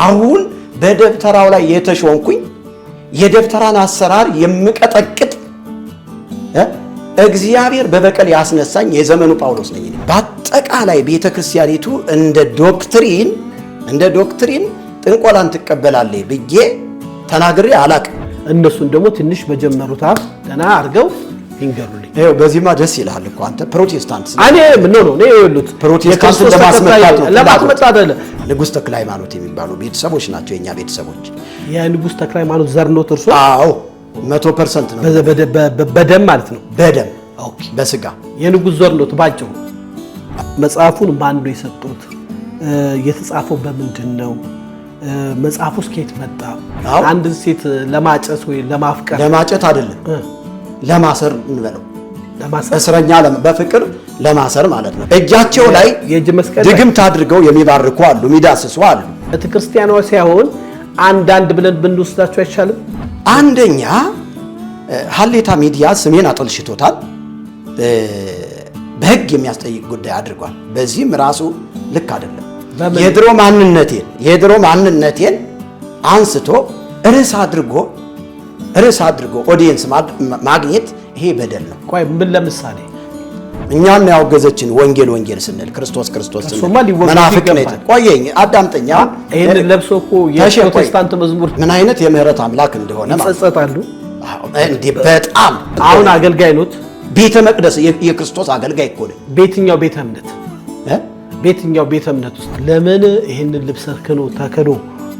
አሁን በደብተራው ላይ የተሾንኩኝ የደብተራን አሰራር የምቀጠቅጥ እግዚአብሔር በበቀል ያስነሳኝ የዘመኑ ጳውሎስ ነኝ። በአጠቃላይ ቤተክርስቲያኒቱ እንደ ዶክትሪን ጥንቆላን ትቀበላለች ብዬ ተናግሬ አላቅም። እነሱን ደግሞ ትንሽ በጀመሩት አፍ ደና አርገው ይንገሩልኝ። ይሄው በዚህማ ደስ ይላል እኮ አንተ ፕሮቴስታንት እኔ ምን ነው ይሉት ፕሮቴስታንት ለማስመጣት አይደለም። ንጉሥ ተክለ ሃይማኖት የሚባሉ ቤተሰቦች ናቸው የኛ ቤተሰቦች። የንጉሥ ተክለ ሃይማኖት ዘር ነው እርሱ? አዎ 100% ነው። በደም ማለት ነው። በደም ኦኬ፣ በስጋ የንጉሥ ዘር ነው ባጭሩ። መጽሐፉን ማን ነው የሰጡት? የተጻፈው በምንድን ነው? መጽሐፉስ ከየት መጣ? አንድ ሴት ለማጨስ ወይ ለማፍቀር ለማጨት አይደለም ለማሰር እንበለው እስረኛ በፍቅር ለማሰር ማለት ነው። እጃቸው ላይ ድግምት አድርገው የሚባርኩ አሉ፣ የሚዳስሱ አሉ። ቤተክርስቲያኗ ሳይሆን አንዳንድ ብለን ብንወስዳቸው አይቻልም? አንደኛ ሀሌታ ሚዲያ ስሜን አጠልሽቶታል፣ በህግ የሚያስጠይቅ ጉዳይ አድርጓል። በዚህም ራሱ ልክ አይደለም። የድሮ ማንነቴን አንስቶ ርዕስ አድርጎ ኦዲየንስ ማግኘት ይሄ በደል ነው። ቆይ ምን ለምሳሌ እኛን ያወገዘችን ወንጌል ስንል ክርስቶስ ስንል መናፍቅ ነው። ቆየኝ አዳምጠኛ። ይሄን ለብሶ እኮ የፕሮቴስታንት መዝሙር ምን አይነት የምህረት አምላክ እንደሆነ ይጸጸታሉ እንዴ! በጣም አሁን አገልጋይ ኖት። ቤተ መቅደስ የክርስቶስ አገልጋይ እኮ ነው። በየትኛው ቤተ እምነት ውስጥ ለምን ይሄንን ልብስ ተከኖ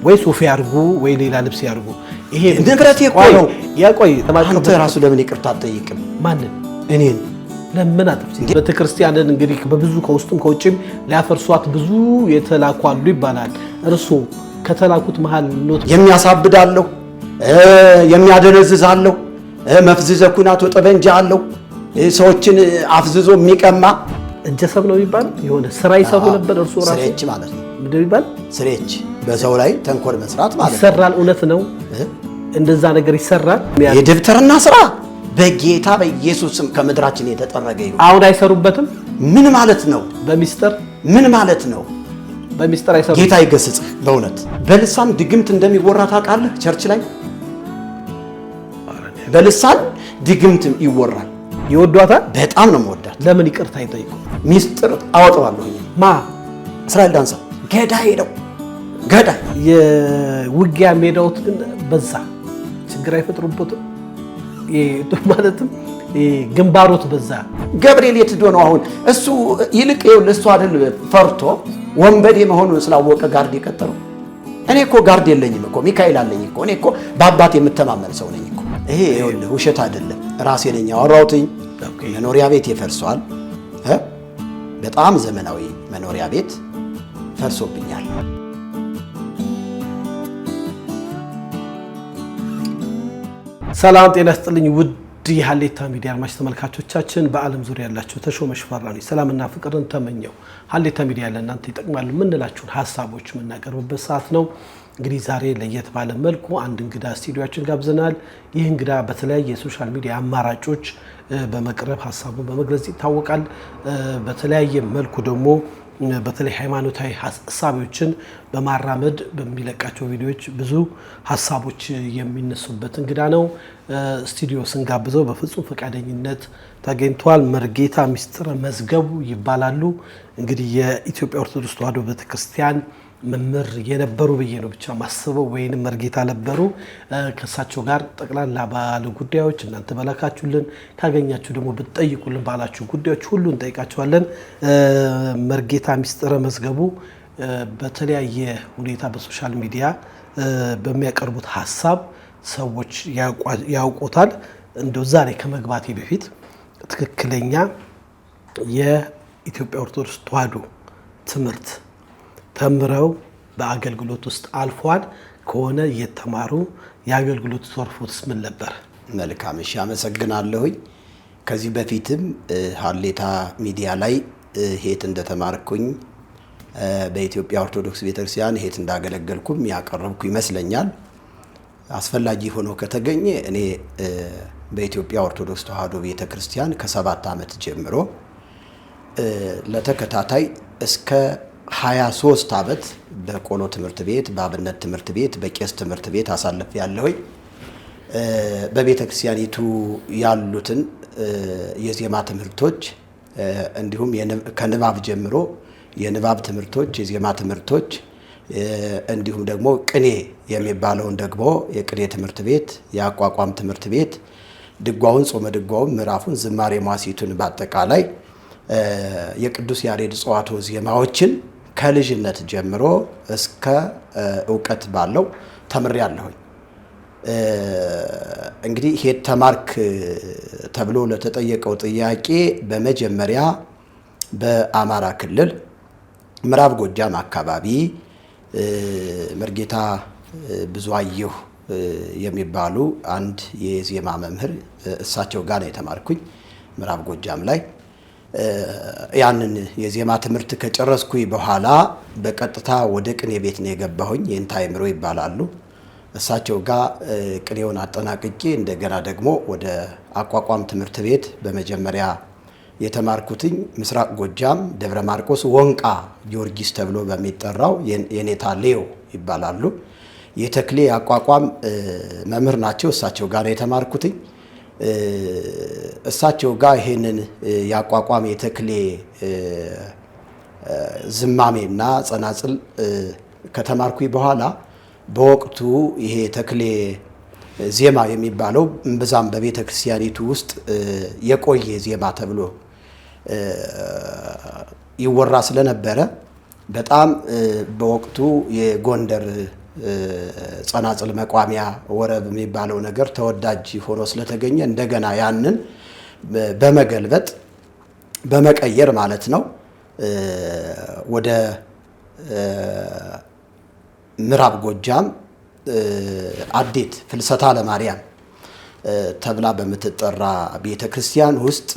ወይ ሱፍ ያርጉ ወይ ሌላ ልብስ ያርጉ? ይሄ ንብረት እኮ ነው። ያቆይ አንተ ራሱ ለምን ይቅርታ አትጠይቅም? ማንን? እኔን ለምን አጥፍቼ? ቤተክርስቲያንን እንግዲህ በብዙ ከውስጥም ከውጭም ሊያፈርሷት ብዙ የተላኩ አሉ ይባላል። እርሱ ከተላኩት መሃል ኖት የሚያሳብዳለሁ፣ የሚያደነዝዛለሁ፣ መፍዝዘ ኩናት ጠበንጃ አለው፣ ሰዎችን አፍዝዞ የሚቀማ እጀሰብ ነው የሚባል የሆነ ስራ ይሰሩ ነበር። እርሱ ራሱ ስሬች ማለት ነው። ምንድን ይባል? ስሬች በሰው ላይ ተንኮል መስራት ማለት ነው። ይሰራል። እውነት ነው። እንደዛ ነገር ይሰራል። የደብተርና ስራ በጌታ በኢየሱስ ስም ከምድራችን የተጠረገ ይሁን። አሁን አይሰሩበትም። ምን ማለት ነው? በሚስጥር ምን ማለት ነው? በሚስጥር አይሰሩ። ጌታ ይገስጽህ። በእውነት በልሳን ድግምት እንደሚወራ ታውቃለህ? ቸርች ላይ በልሳን ድግምት ይወራል። ይወዷታል። በጣም ነው የምወዳት። ለምን ይቅርታ አይጠይቁ? ሚስጥር አወጣዋለሁ። እስራኤል ዳንሳ ገዳይ ነው። ገዳይ የውጊያ ሜዳውት ግን በዛ ችግር አይፈጥሩበትም ማለትም ግንባሮት በዛ። ገብርኤል የት ሄዶ ነው አሁን? እሱ ይልቅ እሱ አይደል ፈርቶ ወንበዴ መሆኑን ስላወቀ ጋርድ የቀጠረው። እኔ እኮ ጋርድ የለኝም እኮ ሚካኤል አለኝ እኮ። እኔ እኮ በአባት የምተማመን ሰው ነኝ እኮ። ይሄ ይኸውልህ ውሸት አይደለም፣ ራሴ ነኝ ያወራሁትኝ። መኖሪያ ቤት ይፈርሷል። በጣም ዘመናዊ መኖሪያ ቤት ፈርሶብኛል። ሰላም ጤና ይስጥልኝ ውድ የሀሌታ ሚዲያ አድማጭ ተመልካቾቻችን፣ በዓለም ዙሪያ ያላችሁ ተሾመ ሽፈራ ነኝ። ሰላምና ፍቅርን ተመኘው። ሀሌታ ሚዲያ ለእናንተ ይጠቅማሉ የምንላችሁን ሀሳቦች የምናቀርብበት ሰዓት ነው። እንግዲህ ዛሬ ለየት ባለ መልኩ አንድ እንግዳ ስቱዲዮአችን ጋብዘናል። ይህ እንግዳ በተለያየ የሶሻል ሚዲያ አማራጮች በመቅረብ ሀሳቡን በመግለጽ ይታወቃል። በተለያየ መልኩ ደግሞ በተለይ ሃይማኖታዊ ሀሳቦችን በማራመድ በሚለቃቸው ቪዲዮዎች ብዙ ሀሳቦች የሚነሱበት እንግዳ ነው። ስቱዲዮ ስንጋብዘው በፍጹም ፈቃደኝነት ተገኝቷል። መርጌታ ሚስጥረ መዝገቡ ይባላሉ። እንግዲህ የኢትዮጵያ ኦርቶዶክስ ተዋሕዶ ቤተክርስቲያን መምህር የነበሩ ብዬ ነው ብቻ ማስበው፣ ወይንም መርጌታ ነበሩ። ከእሳቸው ጋር ጠቅላላ ባለ ጉዳዮች እናንተ በላካችሁልን ካገኛችሁ ደግሞ ብትጠይቁልን ባላችሁ ጉዳዮች ሁሉ እንጠይቃቸዋለን። መርጌታ ሚስጥረ መዝገቡ በተለያየ ሁኔታ በሶሻል ሚዲያ በሚያቀርቡት ሀሳብ ሰዎች ያውቁታል። እንደው ዛሬ ከመግባቴ በፊት ትክክለኛ የኢትዮጵያ ኦርቶዶክስ ተዋሕዶ ትምህርት ተምረው በአገልግሎት ውስጥ አልፏል ከሆነ የተማሩ የአገልግሎት ዘርፎስ ምን ነበር? መልካም እሺ፣ አመሰግናለሁኝ። ከዚህ በፊትም ሀሌታ ሚዲያ ላይ ሄት እንደተማርኩኝ በኢትዮጵያ ኦርቶዶክስ ቤተክርስቲያን ሄት እንዳገለገልኩም ያቀረብኩ ይመስለኛል። አስፈላጊ ሆኖ ከተገኘ እኔ በኢትዮጵያ ኦርቶዶክስ ተዋሕዶ ቤተክርስቲያን ከ7 ዓመት ጀምሮ ለተከታታይ እስከ 23 ዓመት በቆሎ ትምህርት ቤት፣ በአብነት ትምህርት ቤት፣ በቄስ ትምህርት ቤት አሳልፍ ያለሁኝ በቤተ ክርስቲያኒቱ ያሉትን የዜማ ትምህርቶች እንዲሁም ከንባብ ጀምሮ የንባብ ትምህርቶች፣ የዜማ ትምህርቶች እንዲሁም ደግሞ ቅኔ የሚባለውን ደግሞ የቅኔ ትምህርት ቤት፣ የአቋቋም ትምህርት ቤት፣ ድጓውን፣ ጾመ ድጓውን፣ ምዕራፉን፣ ዝማሬ መዋሥዕቱን በአጠቃላይ የቅዱስ ያሬድ ጽዋቶ ዜማዎችን ከልጅነት ጀምሮ እስከ እውቀት ባለው ተምሬያለሁኝ። እንግዲህ ይሄ ተማርክ ተብሎ ለተጠየቀው ጥያቄ በመጀመሪያ በአማራ ክልል ምዕራብ ጎጃም አካባቢ መርጌታ ብዙአየሁ የሚባሉ አንድ የዜማ መምህር እሳቸው ጋር ነው የተማርኩኝ ምዕራብ ጎጃም ላይ። ያንን የዜማ ትምህርት ከጨረስኩኝ በኋላ በቀጥታ ወደ ቅኔ ቤት ነው የገባሁኝ። የእንታይ ምሮ ይባላሉ። እሳቸው ጋር ቅኔውን አጠናቅቄ እንደገና ደግሞ ወደ አቋቋም ትምህርት ቤት በመጀመሪያ የተማርኩትኝ ምስራቅ ጎጃም ደብረ ማርቆስ ወንቃ ጊዮርጊስ ተብሎ በሚጠራው የኔታ ሌዮ ይባላሉ። የተክሌ አቋቋም መምህር ናቸው። እሳቸው ጋር የተማርኩትኝ እሳቸው ጋር ይሄንን ያቋቋም የተክሌ ዝማሜና ጸናጽል ከተማርኩኝ በኋላ በወቅቱ ይሄ ተክሌ ዜማ የሚባለው እምብዛም በቤተ ክርስቲያኒቱ ውስጥ የቆየ ዜማ ተብሎ ይወራ ስለነበረ በጣም በወቅቱ የጎንደር ጸናጽል መቋሚያ ወረብ የሚባለው ነገር ተወዳጅ ሆኖ ስለተገኘ እንደገና ያንን በመገልበጥ በመቀየር ማለት ነው ወደ ምዕራብ ጎጃም አዴት ፍልሰታ ለማርያም ተብላ በምትጠራ ቤተ ክርስቲያን ውስጥ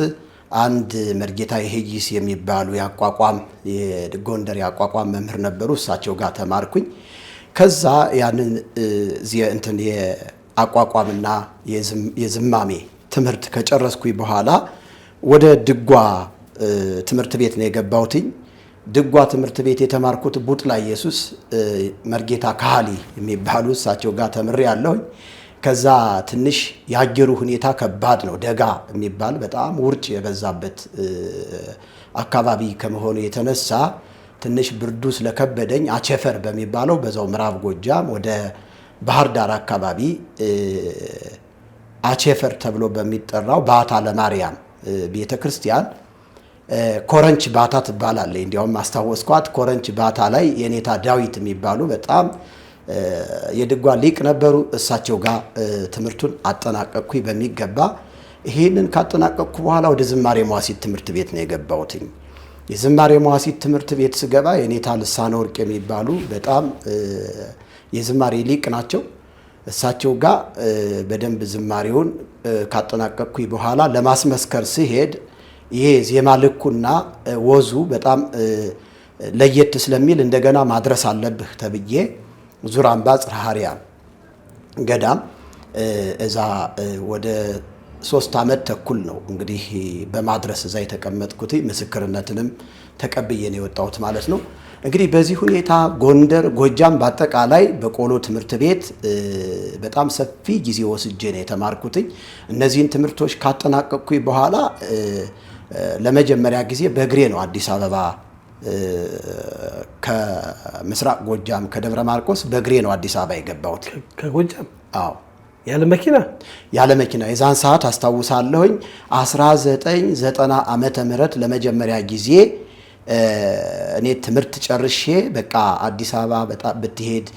አንድ መርጌታ የሄይስ የሚባሉ ያቋቋም የጎንደር ያቋቋም መምህር ነበሩ። እሳቸው ጋር ተማርኩኝ። ከዛ ያንን እንትን የአቋቋምና የዝማሜ ትምህርት ከጨረስኩኝ በኋላ ወደ ድጓ ትምህርት ቤት ነው የገባሁትኝ። ድጓ ትምህርት ቤት የተማርኩት ቡጥላ ኢየሱስ መርጌታ ካህሊ የሚባሉ እሳቸው ጋር ተምሬ ያለሁኝ። ከዛ ትንሽ የአየሩ ሁኔታ ከባድ ነው። ደጋ የሚባል በጣም ውርጭ የበዛበት አካባቢ ከመሆኑ የተነሳ ትንሽ ብርዱ ስለከበደኝ አቸፈር በሚባለው በዛው ምዕራብ ጎጃም ወደ ባህር ዳር አካባቢ አቸፈር ተብሎ በሚጠራው ባታ ለማርያም ቤተ ክርስቲያን ኮረንች ባታ ትባላለች። እንዲያውም ማስታወስኳት። ኮረንች ባታ ላይ የኔታ ዳዊት የሚባሉ በጣም የድጓ ሊቅ ነበሩ። እሳቸው ጋር ትምህርቱን አጠናቀቅኩኝ በሚገባ። ይሄንን ካጠናቀቅኩ በኋላ ወደ ዝማሬ መዋሥዕት ትምህርት ቤት ነው የገባሁትኝ። የዝማሬ መዋሥዕት ትምህርት ቤት ስገባ የኔታ ልሳነ ወርቅ የሚባሉ በጣም የዝማሬ ሊቅ ናቸው። እሳቸው ጋር በደንብ ዝማሬውን ካጠናቀቅኩኝ በኋላ ለማስመስከር ስሄድ ይሄ ዜማ ልኩና ወዙ በጣም ለየት ስለሚል እንደገና ማድረስ አለብህ ተብዬ ዙራምባ ጽርሐ አርያም ገዳም እዛ ወደ 3 ዓመት ተኩል ነው እንግዲህ በማድረስ እዛ የተቀመጥኩት። ምስክርነትንም ተቀብዬ ነው የወጣሁት ማለት ነው። እንግዲህ በዚህ ሁኔታ ጎንደር፣ ጎጃም በአጠቃላይ በቆሎ ትምህርት ቤት በጣም ሰፊ ጊዜ ወስጄ ነው የተማርኩት። እነዚህን ትምህርቶች ካጠናቀቅኩኝ በኋላ ለመጀመሪያ ጊዜ በእግሬ ነው አዲስ አበባ ከምስራቅ ጎጃም ከደብረ ማርቆስ በእግሬ ነው አዲስ አበባ የገባሁት። ከጎጃም? አዎ። ያለ መኪና? ያለ መኪና። የዛን ሰዓት አስታውሳለሁኝ 1990 ዓመተ ምህረት ለመጀመሪያ ጊዜ እኔ ትምህርት ጨርሼ በቃ አዲስ አበባ በጣም ብትሄድ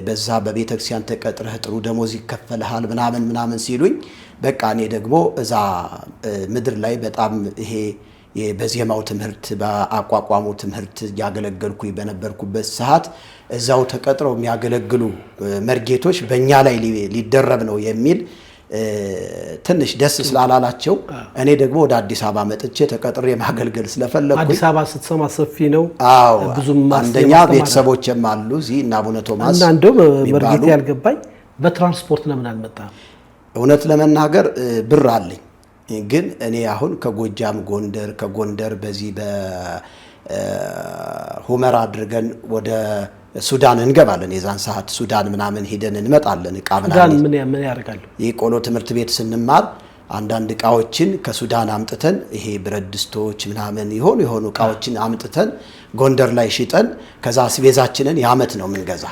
በዛ በቤተክርስቲያን ተቀጥረህ ጥሩ ደሞዝ ይከፈልሃል ምናምን ሲሉኝ በቃ እኔ ደግሞ እዛ ምድር ላይ በጣም ይሄ በዜማው ትምህርት በአቋቋሙ ትምህርት ያገለገልኩኝ በነበርኩበት ሰዓት እዛው ተቀጥረው የሚያገለግሉ መርጌቶች በእኛ ላይ ሊደረብ ነው የሚል ትንሽ ደስ ስላላላቸው እኔ ደግሞ ወደ አዲስ አበባ መጥቼ ተቀጥሬ ማገልገል ስለፈለኩኝ። አዲስ አበባ ስትሰማ ሰፊ ነው። አዎ፣ ብዙም አንደኛ ቤተሰቦችም አሉ እዚህ እና አቡነ ቶማስ እና እንደውም መርጌታ ያልገባኝ በትራንስፖርት ለምን አልመጣም? እውነት ለመናገር ብር አለኝ፣ ግን እኔ አሁን ከጎጃም ጎንደር፣ ከጎንደር በዚህ ሁመራ አድርገን ወደ ሱዳን እንገባለን። የዛን ሰዓት ሱዳን ምናምን ሄደን እንመጣለን። እቃ ምናምን ምን ያደርጋሉ? የቆሎ ትምህርት ቤት ስንማር አንዳንድ እቃዎችን ከሱዳን አምጥተን ይሄ ብረት ድስቶች ምናምን የሆኑ እቃዎችን አምጥተን ጎንደር ላይ ሽጠን ከዛ አስቤዛችንን ያመት ነው የምንገዛ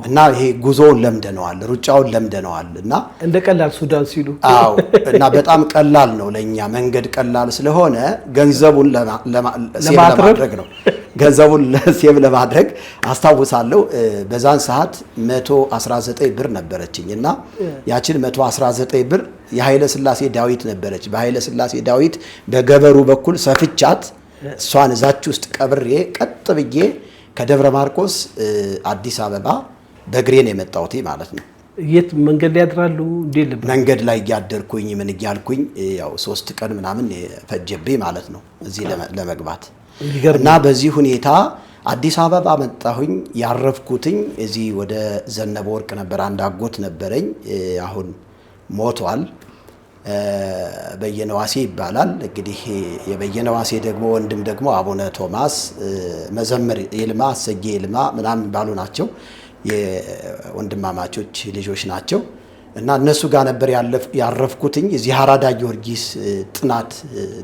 እና ይሄ ጉዞውን ለምደነዋል፣ ሩጫውን ለምደነዋል። እና እንደ ቀላል ሱዳን ሲሉ አዎ። እና በጣም ቀላል ነው ለኛ መንገድ ቀላል ስለሆነ ገንዘቡን ለማድረግ ነው ገንዘቡን ሴቭ ለማድረግ አስታውሳለሁ። በዛን ሰዓት 119 ብር ነበረችኝ እና ያችን 119 ብር የኃይለ ሥላሴ ዳዊት ነበረች። በኃይለ ሥላሴ ዳዊት በገበሩ በኩል ሰፍቻት እሷን እዛች ውስጥ ቀብሬ ቀጥ ብዬ ከደብረ ማርቆስ አዲስ አበባ በእግሬን የመጣሁት ማለት ነው። የት መንገድ ላይ ያድራሉ እንዴ? መንገድ ላይ እያደርኩኝ ምን እያልኩኝ ያው 3 ቀን ምናምን ፈጀብኝ ማለት ነው እዚህ ለመግባት እና በዚህ ሁኔታ አዲስ አበባ መጣሁኝ። ያረፍኩትኝ እዚህ ወደ ዘነበ ወርቅ ነበር። አንድ አጎት ነበረኝ፣ አሁን ሞቷል። በየነዋሴ ይባላል። እንግዲህ የበየነዋሴ ደግሞ ወንድም ደግሞ አቡነ ቶማስ መዘምር ይልማ አሰጌ ይልማ ምናምን ባሉ ናቸው። የወንድማማቾች ልጆች ናቸው እና እነሱ ጋር ነበር ያረፍኩትኝ። እዚህ አራዳ ጊዮርጊስ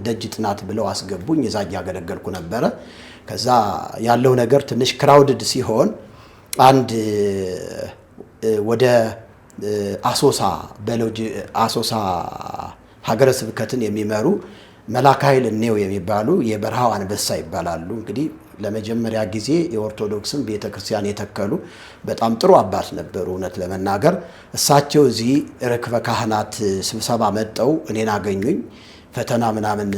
ደጅ ጥናት ብለው አስገቡኝ። እዛ እያገለገልኩ ነበረ። ከዛ ያለው ነገር ትንሽ ክራውድድ ሲሆን አንድ ወደ አሶሳ ሀገረ ስብከትን የሚመሩ መላከ ኃይል እኔው የሚባሉ የበረሃው አንበሳ ይባላሉ። እንግዲህ ለመጀመሪያ ጊዜ የኦርቶዶክስን ቤተክርስቲያን የተከሉ በጣም ጥሩ አባት ነበሩ። እውነት ለመናገር እሳቸው እዚህ ርክበ ካህናት ስብሰባ መጠው እኔን አገኙኝ። ፈተና ምናምን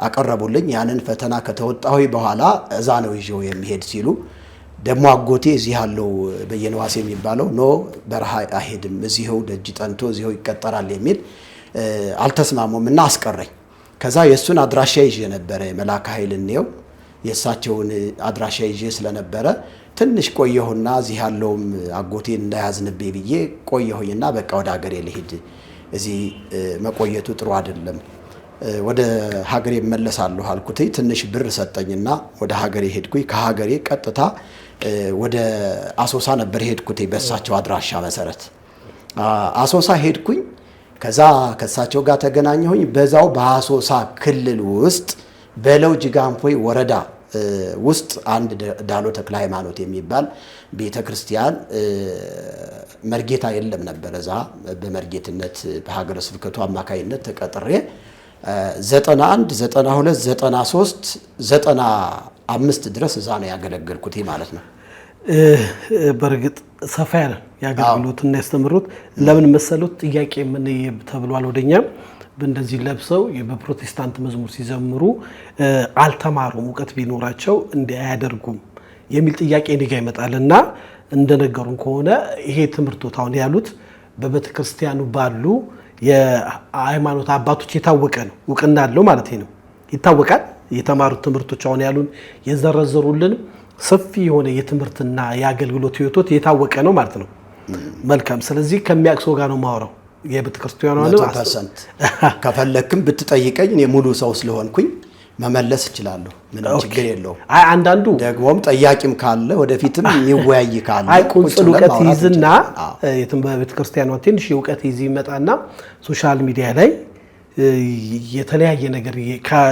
አቀረቡልኝ። ያንን ፈተና ከተወጣሁ በኋላ እዛ ነው ይዤው የሚሄድ ሲሉ ደግሞ አጎቴ እዚህ ያለው በየነዋሴ የሚባለው ኖ በረሃ አይሄድም፣ እዚህው ደጅ ጠንቶ እዚህው ይቀጠራል የሚል አልተስማሙም እና አስቀረኝ። ከዛ የእሱን አድራሻ ይዤ ነበረ የመላከ ኃይል እኔው የእሳቸውን አድራሻ ይዤ ስለነበረ ትንሽ ቆየሁና እዚህ ያለውም አጎቴን እንዳያዝንብኝ ብዬ ቆየሁኝና በቃ ወደ ሀገሬ ልሄድ፣ እዚህ መቆየቱ ጥሩ አይደለም፣ ወደ ሀገሬ እመለሳለሁ አልኩት። ትንሽ ብር ሰጠኝና ወደ ሀገሬ ሄድኩኝ። ከሀገሬ ቀጥታ ወደ አሶሳ ነበር ሄድኩት በእሳቸው አድራሻ መሰረት አሶሳ ሄድኩኝ። ከዛ ከእሳቸው ጋር ተገናኘሁኝ። በዛው በአሶሳ ክልል ውስጥ በለው ጅጋንፎይ ወረዳ ውስጥ አንድ ዳሎ ተክለ ሃይማኖት የሚባል ቤተክርስቲያን መርጌታ የለም ነበር። እዛ በመርጌትነት በሀገረ ስብከቱ አማካይነት ተቀጥሬ 91 92 93 95 ድረስ እዛ ነው ያገለገልኩት ማለት ነው። በርግጥ ሰፋ ያለ ያገለግሉትና ያስተምሩት ለምን መሰሉት ጥያቄ ምን ተብሏል ወደኛ በእንደዚህ ለብሰው በፕሮቴስታንት መዝሙር ሲዘምሩ አልተማሩም፣ እውቀት ቢኖራቸው እንዲያደርጉም የሚል ጥያቄ እንዲጋ ይመጣልና እንደነገሩን ከሆነ ይሄ ትምህርቶት አሁን ያሉት በቤተክርስቲያኑ ባሉ የሃይማኖት አባቶች የታወቀ ነው፣ እውቅና አለው ማለት ነው። ይታወቃል። የተማሩት ትምህርቶች አሁን ያሉን የዘረዘሩልን ሰፊ የሆነ የትምህርትና የአገልግሎት ህይወቶት የታወቀ ነው ማለት ነው። መልካም። ስለዚህ ከሚያቅሰው ጋር ነው ማወራው የቤተክርስቲያኑ ነው 100% ከፈለክም ብትጠይቀኝ እኔ ሙሉ ሰው ስለሆንኩኝ መመለስ እችላለሁ። ምንም ችግር የለውም። አይ አንዳንዱ ደግሞም ጠያቂም ካለ ወደፊትም የሚወያይ ካለ አይ ቁንጽል እውቀት ይዝና ቤተክርስቲያኑ ትንሽ እውቀት ይዝ ይመጣና ሶሻል ሚዲያ ላይ የተለያየ ነገር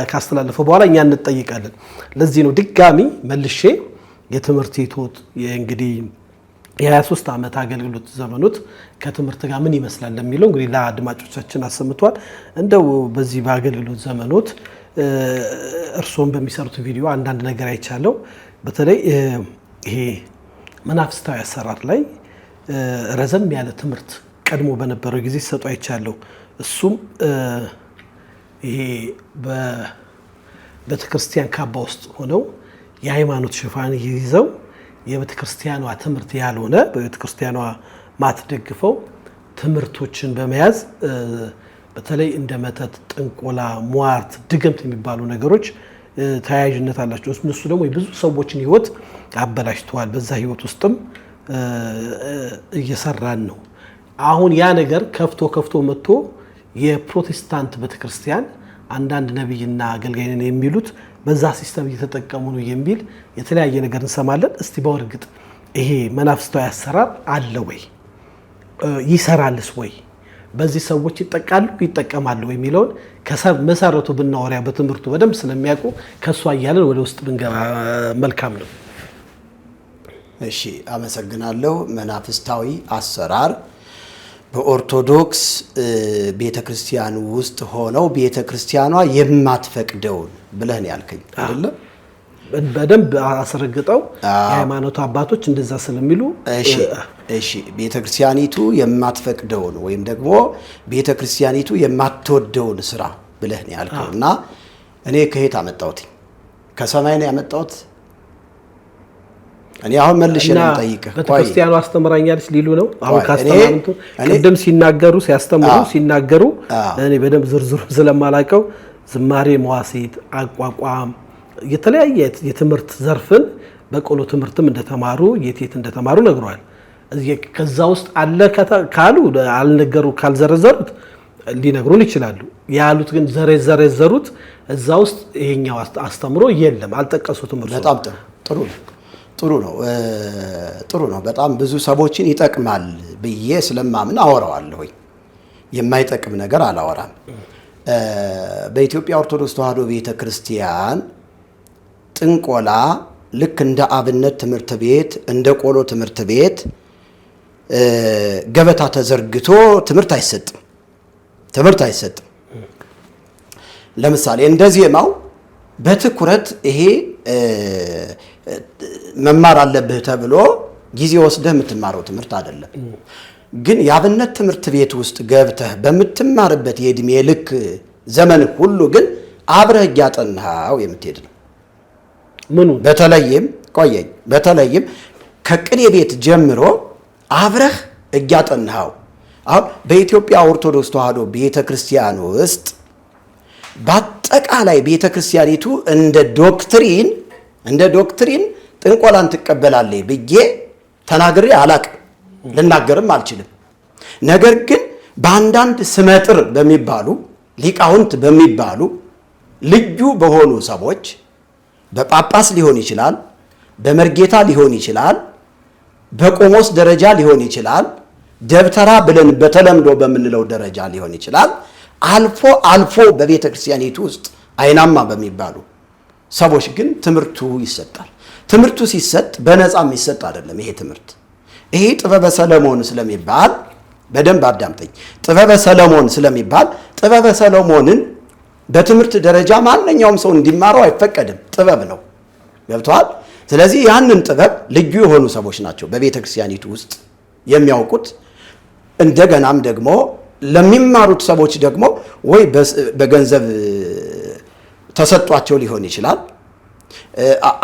ካስተላለፈው በኋላ እኛ እንጠይቃለን። ለዚህ ነው ድጋሚ መልሼ የትምህርት ይቶት እንግዲህ የ23 ዓመት አገልግሎት ዘመኑት ከትምህርት ጋር ምን ይመስላል ለሚለው እንግዲህ ለአድማጮቻችን አሰምቷል። እንደው በዚህ በአገልግሎት ዘመኑት እርሶም በሚሰሩት ቪዲዮ አንዳንድ ነገር አይቻለው። በተለይ ይሄ መናፍስታዊ አሰራር ላይ ረዘም ያለ ትምህርት ቀድሞ በነበረው ጊዜ ሲሰጡ አይቻለው። እሱም ይሄ በቤተክርስቲያን ካባ ውስጥ ሆነው የሃይማኖት ሽፋን ይዘው የቤተክርስቲያኗ ትምህርት ያልሆነ በቤተክርስቲያኗ ማትደግፈው ትምህርቶችን በመያዝ በተለይ እንደ መተት፣ ጥንቆላ፣ ሟርት፣ ድግምት የሚባሉ ነገሮች ተያያዥነት አላቸው። እነሱ ደግሞ የብዙ ሰዎችን ህይወት አበላሽተዋል። በዛ ህይወት ውስጥም እየሰራን ነው። አሁን ያ ነገር ከፍቶ መጥቶ የፕሮቴስታንት ቤተክርስቲያን አንዳንድ ነብይና አገልጋይ ነን የሚሉት በዛ ሲስተም እየተጠቀሙ ነው የሚል የተለያየ ነገር እንሰማለን። እስቲ በእርግጥ ይሄ መናፍስታዊ አሰራር አለ ወይ? ይሰራልስ ወይ? በዚህ ሰዎች ይጠቀማሉ ወይ የሚለውን ከመሰረቱ ብናወራ በትምህርቱ በደንብ ስለሚያውቁ ከሷ እያለን ወደ ውስጥ ብንገባ መልካም ነው። እሺ፣ አመሰግናለሁ። መናፍስታዊ አሰራር በኦርቶዶክስ ቤተክርስቲያን ውስጥ ሆነው ቤተክርስቲያኗ የማትፈቅደውን ብለህ ነው ያልከኝ አይደለ? በደንብ አስረግጠው የሃይማኖት አባቶች እንደዛ ስለሚሉ እሺ ቤተክርስቲያኒቱ የማትፈቅደውን ወይም ደግሞ ቤተክርስቲያኒቱ የማትወደውን ስራ ብለህ ነው ያልከውና እኔ ከየት አመጣሁት? ከሰማይ ነው ያመጣሁት? እኔ አሁን መልሼ ነው የምጠይቅህ። ቤተክርስቲያኑ አስተምራኛለች ሊሉ ነው አሁን ካስተማሩት ቅድም ሲናገሩ እኔ በደንብ ዝርዝሩ ስለማላውቀው ዝማሬ መዋሥዕት አቋቋም የተለያየ የትምህርት ዘርፍን በቆሎ ትምህርትም እንደተማሩ የት እንደተማሩ ነግሯል። ከዛ ውስጥ አለ ካሉ አልነገሩ ካልዘረዘሩት ሊነግሩን ይችላሉ። ያሉት ግን ዘረዘሩት እዛ ውስጥ ይሄኛው አስተምሮ የለም አልጠቀሱትም። በጣም ጥሩ ነው። በጣም ብዙ ሰዎችን ይጠቅማል ብዬ ስለማምን አወራዋለሁ። የማይጠቅም ነገር አላወራም። በኢትዮጵያ ኦርቶዶክስ ተዋሕዶ ቤተክርስቲያን ጥንቆላ ልክ እንደ አብነት ትምህርት ቤት እንደ ቆሎ ትምህርት ቤት ገበታ ተዘርግቶ ትምህርት አይሰጥም። ለምሳሌ እንደ ዜማው በትኩረት ይሄ መማር አለብህ ተብሎ ጊዜ ወስደህ የምትማረው ትምህርት አይደለም። ግን የአብነት ትምህርት ቤት ውስጥ ገብተህ በምትማርበት የእድሜ ልክ ዘመን ሁሉ ግን አብረህ እያጠናኸው የምትሄድ ነው። በተለይም ከቅኔ ቤት ጀምሮ አብረህ እያጠናኸው። አሁን በኢትዮጵያ ኦርቶዶክስ ተዋሕዶ ቤተክርስቲያን ውስጥ በአጠቃላይ ቤተክርስቲያኒቱ እንደ ዶክትሪን ጥንቆላን ትቀበላለች ብዬ ተናግሬ አላቅም፣ ልናገርም አልችልም። ነገር ግን በአንዳንድ ስመጥር በሚባሉ ሊቃውንት በሚባሉ ልዩ በሆኑ ሰዎች በጳጳስ ሊሆን ይችላል፣ በመርጌታ ሊሆን ይችላል፣ በቆሞስ ደረጃ ሊሆን ይችላል፣ ደብተራ ብለን በተለምዶ በምንለው ደረጃ ሊሆን ይችላል። አልፎ በቤተ ክርስቲያኒቱ ውስጥ አይናማ በሚባሉ ሰዎች ግን ትምህርቱ ይሰጣል። ትምህርቱ ሲሰጥ በነፃ የሚሰጥ አይደለም። ይሄ ጥበበ ሰለሞን ስለሚባል በደንብ አዳምጠኝ። ጥበበ ሰለሞን ስለሚባል ጥበበ ሰለሞንን በትምህርት ደረጃ ማንኛውም ሰው እንዲማረው አይፈቀድም። ጥበብ ነው። ገብቷል? ስለዚህ ያንን ጥበብ ልዩ የሆኑ ሰዎች ናቸው በቤተ ክርስቲያኒቱ ውስጥ የሚያውቁት። እንደገናም ደግሞ ለሚማሩት ሰዎች ደግሞ ወይ በገንዘብ ተሰጧቸው ሊሆን ይችላል፣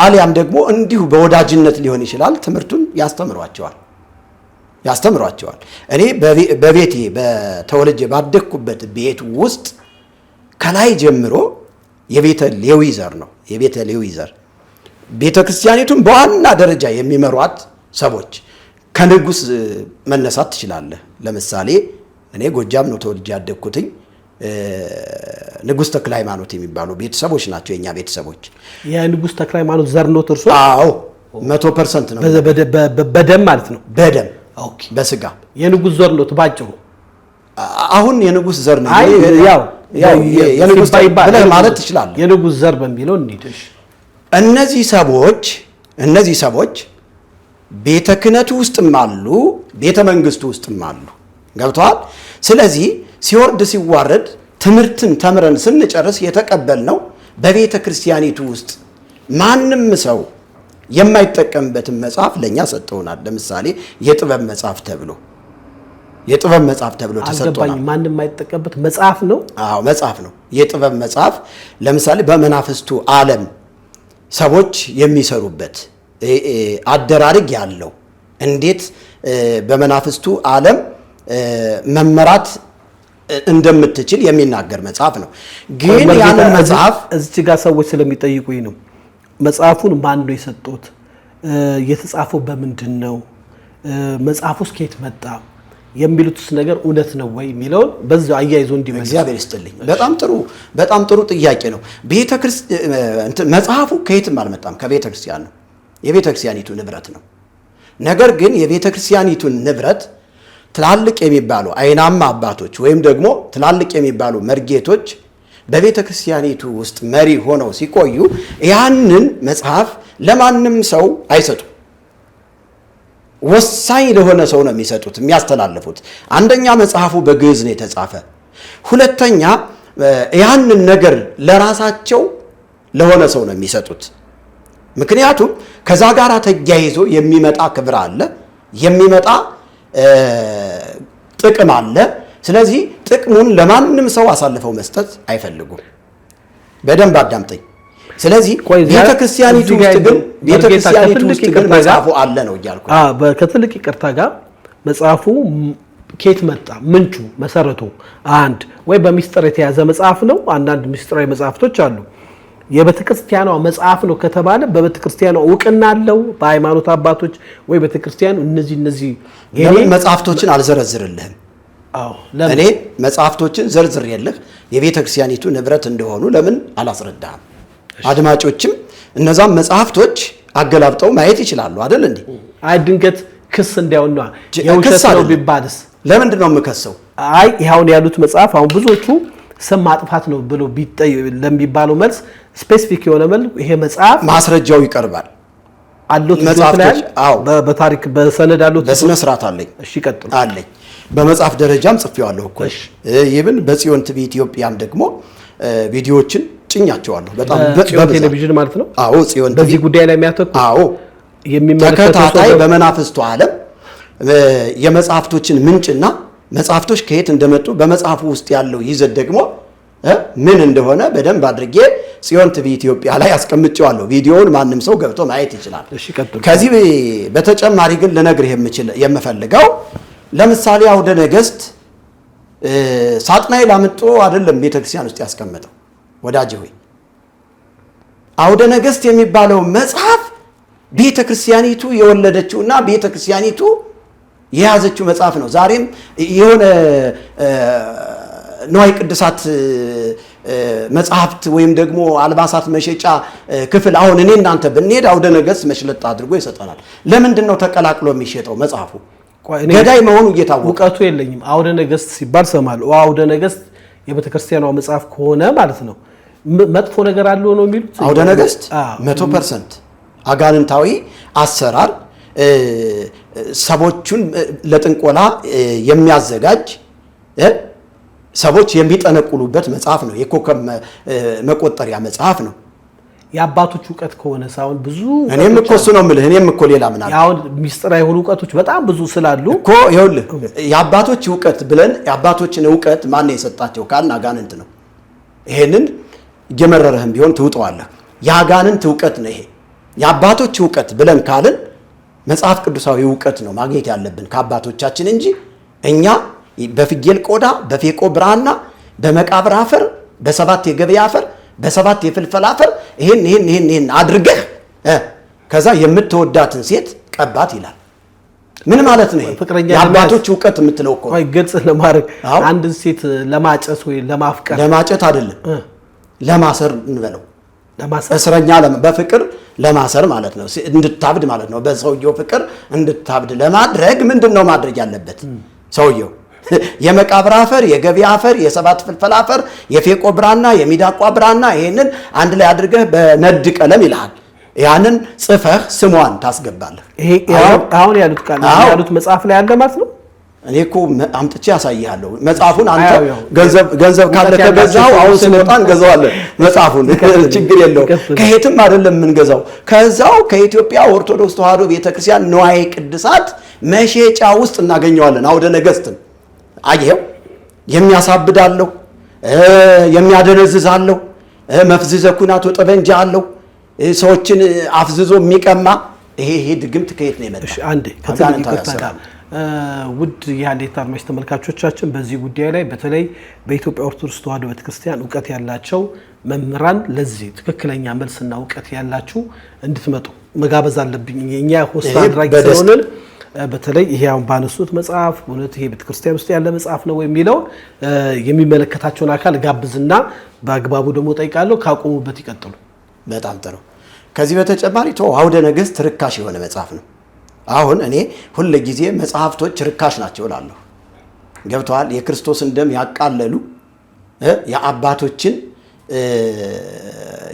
አሊያም ደግሞ እንዲሁ በወዳጅነት ሊሆን ይችላል። ትምህርቱን ያስተምሯቸዋል። እኔ በቤቴ በተወልጄ ባደግኩበት ቤት ውስጥ ከላይ ጀምሮ የቤተ ሌዊ ዘር ነው። የቤተ ሌዊ ዘር ቤተ ክርስቲያኒቱን በዋና ደረጃ የሚመሯት ሰዎች ከንጉስ መነሳት ትችላለህ። ለምሳሌ እኔ ጎጃም ነው ተወልጄ ያደግኩትኝ። ንጉስ ተክለ ሃይማኖት የሚባሉ ቤተሰቦች ናቸው የኛ ቤተሰቦች። የንጉስ ተክለ ሃይማኖት ዘር ነው እርሶ? አዎ 100% ነው። በደም ማለት ነው። በደም ኦኬ። በስጋ የንጉስ ዘር ነው ባጭሩ። አሁን የንጉስ ዘር ነው ያው የንጉስ ብለህ ማለት ትችላለህ። የንጉስ ዘር በሚለው እንሂድሽ። እነዚህ ሰዎች ቤተ ክህነቱ ውስጥም አሉ፣ ቤተ መንግስቱ ውስጥም አሉ። ገብተዋል። ስለዚህ ሲወርድ ሲዋረድ ትምህርትን ተምረን ስንጨርስ የተቀበልነው በቤተ ክርስቲያኒቱ ውስጥ ማንም ሰው የማይጠቀምበትን መጽሐፍ ለኛ ሰጥተውናል። ለምሳሌ የጥበብ መጽሐፍ ተብሎ ተሰጥቶናል። ማንም የማይጠቀምበት መጽሐፍ ነው። አዎ መጽሐፍ ነው። የጥበብ መጽሐፍ ለምሳሌ በመናፍስቱ ዓለም ሰዎች የሚሰሩበት አደራረግ ያለው እንዴት በመናፍስቱ ዓለም መመራት እንደምትችል የሚናገር መጽሐፍ ነው። ግን ያንን መጽሐፍ እዚህ ጋር ሰዎች ስለሚጠይቁኝ ነው። መጽሐፉን ማን ነው የሰጡት? የተጻፈው በምንድን ነው? መጽሐፉስ ከየት መጣ? የሚሉትስ ነገር እውነት ነው ወይ የሚለውን በዛው አያይዞ እንዲመልስ እግዚአብሔር ይስጥልኝ። በጣም ጥሩ ጥያቄ ነው። መጽሐፉ ከየትም አልመጣም፣ ከቤተ ክርስቲያን ነው። የቤተ ክርስቲያኒቱ ንብረት ነው። ነገር ግን የቤተ ክርስቲያኒቱን ንብረት ትላልቅ የሚባሉ አይናማ አባቶች ወይም ደግሞ ትላልቅ የሚባሉ መርጌቶች በቤተ ክርስቲያኒቱ ውስጥ መሪ ሆነው ሲቆዩ ያንን መጽሐፍ ለማንም ሰው አይሰጡም። ወሳኝ ለሆነ ሰው ነው የሚሰጡት፣ የሚያስተላልፉት። አንደኛ መጽሐፉ በግዕዝ ነው የተጻፈ። ሁለተኛ ያንን ነገር ለራሳቸው ለሆነ ሰው ነው የሚሰጡት። ምክንያቱም ከዛ ጋር ተያይዞ የሚመጣ ክብር አለ፣ የሚመጣ ጥቅም አለ። ስለዚህ ጥቅሙን ለማንም ሰው አሳልፈው መስጠት አይፈልጉም። በደንብ አዳምጠኝ። ስለዚህ ቤተክርስቲያኒቱ ውስጥ ግን መጽሐፉ አለ ነው እያልኩ። ከትልቅ ይቅርታ ጋር መጽሐፉ ከየት መጣ? ምንጩ መሰረቱ አንድ ወይ በሚስጥር የተያዘ መጽሐፍ ነው። አንዳንድ ሚስጥራዊ መጽሐፍቶች አሉ። የቤተክርስቲያኗ መጽሐፍ ነው ከተባለ በቤተክርስቲያኗ እውቅና አለው በሃይማኖት አባቶች ወይ ቤተክርስቲያኑ እነዚህ ለምን መጽሐፍቶችን አልዘረዝርልህም? እኔ መጽሐፍቶችን ዘርዝሬልህ የቤተክርስቲያኒቱ ንብረት እንደሆኑ ለምን አላስረዳህም? አድማጮችም እነዛም መጽሐፍቶች አገላብጠው ማየት ይችላሉ አይደል እንዴ? አይ ድንገት ክስ እንዲያውና የውሸት ነው ቢባልስ ለምንድን ነው የምከሰው? አይ ይሄውን ያሉት መጽሐፍ አሁን ብዙዎቹ ስም ማጥፋት ነው ብሎ ለሚባለው መልስ ስፔሲፊክ የሆነ መልኩ ይሄ መጽሐፍ ማስረጃው ይቀርባል አሉት መጽሐፎች። አዎ በታሪክ በሰነድ አሉት። በስነ ስርዓት አለኝ። እሺ ቀጥሉ። አለኝ በመጽሐፍ ደረጃም ጽፌዋለሁ እኮ። ይብን በጽዮን ቲቪ ኢትዮጵያም ደግሞ ቪዲዮዎችን ጭኛቸዋለሁ። በጣም ጽዮን ቴሌቪዥን ማለት ነው። አዎ ጽዮን ቲቪ በዚህ ጉዳይ ላይ የሚያተኩር አዎ ተከታታይ በመናፍስቱ ዓለም የመጽሐፍቶችን ምንጭና መጽሐፍቶች ከየት እንደመጡ በመጽሐፉ ውስጥ ያለው ይዘት ደግሞ ምን እንደሆነ በደንብ አድርጌ ጽዮን ቲቪ ኢትዮጵያ ላይ አስቀምጬዋለሁ። ቪዲዮውን ማንም ሰው ገብቶ ማየት ይችላል። ከዚህ በተጨማሪ ግን ልነግርህ የምፈልገው ለምሳሌ አውደ ነገሥት ሳጥናኤል አምጦ አይደለም ቤተክርስቲያን ውስጥ ያስቀመጠው። ወዳጅ ሆይ አውደ ነገሥት የሚባለው መጽሐፍ ቤተክርስቲያኒቱ የወለደችውና ቤተክርስቲያኒቱ የያዘችው መጽሐፍ ነው። ዛሬም የሆነ ንዋየ ቅድሳት መጽሐፍት ወይም ደግሞ አልባሳት መሸጫ ክፍል አሁን እኔ እናንተ ብንሄድ አውደ ነገሥት መሽለጥ አድርጎ ይሰጠናል። ለምንድን ነው ተቀላቅሎ የሚሸጠው መጽሐፉ? ገዳይ መሆኑ እየታወቀ እውቀቱ የለኝም። አውደ ነገሥት ሲባል ሰማለሁ። አውደ ነገሥት የቤተክርስቲያኗ መጽሐፍ ከሆነ ማለት ነው መጥፎ ነገር አለው ነው የሚሉት። አውደ ነገሥት 100% አጋንንታዊ አሰራር ሰዎቹን ለጥንቆላ የሚያዘጋጅ ሰዎች የሚጠነቁሉበት መጽሐፍ ነው። የኮከብ መቆጠሪያ መጽሐፍ ነው። የአባቶች እውቀት ከሆነ ሳይሆን ብዙ እኔም እኮ እሱ ነው የምልህ። እኔም እኮ ሌላ ምን አለ አሁን ሚስጥራዊ የሆኑ እውቀቶች በጣም ብዙ ስላሉ እኮ ይኸውልህ የአባቶች እውቀት ብለን የአባቶችን እውቀት ማን የሰጣቸው ካልን አጋንንት ነው። ይሄንን እየመረረህም ቢሆን ትውጠዋለህ። የአጋንንት እውቀት ነው ይሄ። የአባቶች እውቀት ብለን ካልን መጽሐፍ ቅዱሳዊ እውቀት ነው ማግኘት ያለብን ከአባቶቻችን እንጂ እኛ በፍየል ቆዳ፣ በፌቆ ብራና፣ በመቃብር አፈር፣ በሰባት የገበያ አፈር፣ በሰባት የፍልፈል አፈር ይሄን አድርገህ ከዛ የምትወዳትን ሴት ቀባት ይላል። ምን ማለት ነው? የአባቶች እውቀት የምትለው እኮ ወይ ግልጽ ለማድረግ አንድን ሴት ለማጨት ወይ ለማፍቀር ለማጨት አይደለም ለማሰር እንበለው እስረኛ በፍቅር ለማሰር ማለት ነው። እንድታብድ ማለት ነው። በሰውየው ፍቅር እንድታብድ ለማድረግ ምንድነው ማድረግ ያለበት ሰውየው? የመቃብር አፈር፣ የገበያ አፈር፣ የሰባት ፍልፈል አፈር፣ የፌቆ ብራና፣ የሚዳቋ ብራና ይሄንን አንድ ላይ አድርገህ በነድ ቀለም ይልሃል። ያንን ጽፈህ ስሟን ታስገባለህ። ይሄ አሁን ያሉት ቃል ያሉት መጽሐፍ ላይ አለ ማለት ነው። እኔ እኮ አምጥቼ ያሳይሃለሁ መጽሐፉን። አንተ ገንዘብ ካለ ከገዛው አሁን ስንወጣ እንገዛዋለን መጽሐፉን። ችግር የለው። ከየትም አይደለም የምንገዛው፣ ከዛው ከኢትዮጵያ ኦርቶዶክስ ተዋሕዶ ቤተክርስቲያን ንዋየ ቅድሳት መሸጫ ውስጥ እናገኘዋለን። አውደ ነገሥትን አየው። የሚያሳብድ አለው፣ የሚያደነዝዝ አለው፣ መፍዝዘ ኩናት ጠበንጃ አለው፣ ሰዎችን አፍዝዞ የሚቀማ ይሄ ድግምት ከየት ነው የመጣው? አንዴ ከተጋር ውድ የሀሌታ አድማጭ ተመልካቾቻችን በዚህ ጉዳይ ላይ በተለይ በኢትዮጵያ ኦርቶዶክስ ተዋሕዶ ቤተክርስቲያን እውቀት ያላቸው መምህራን ለዚህ ትክክለኛ መልስና እውቀት ያላችሁ እንድትመጡ መጋበዝ አለብኝ። እኛ ሆስት አድራጊ ስለሆነን በተለይ ይሄ አሁን ባነሱት መጽሐፍ እውነት ይሄ ቤተክርስቲያን ውስጥ ያለ መጽሐፍ ነው የሚለው የሚመለከታቸውን አካል ጋብዝና በአግባቡ ደግሞ ጠይቃለሁ ካቆሙበት ይቀጥሉ። በጣም ጥሩ። ከዚህ በተጨማሪ አውደ ነገሥት ርካሽ የሆነ መጽሐፍ ነው። አሁን እኔ ሁል ጊዜ መጽሐፍቶች ርካሽ ናቸው እላለሁ። ገብተዋል። የክርስቶስን ደም ያቃለሉ የአባቶችን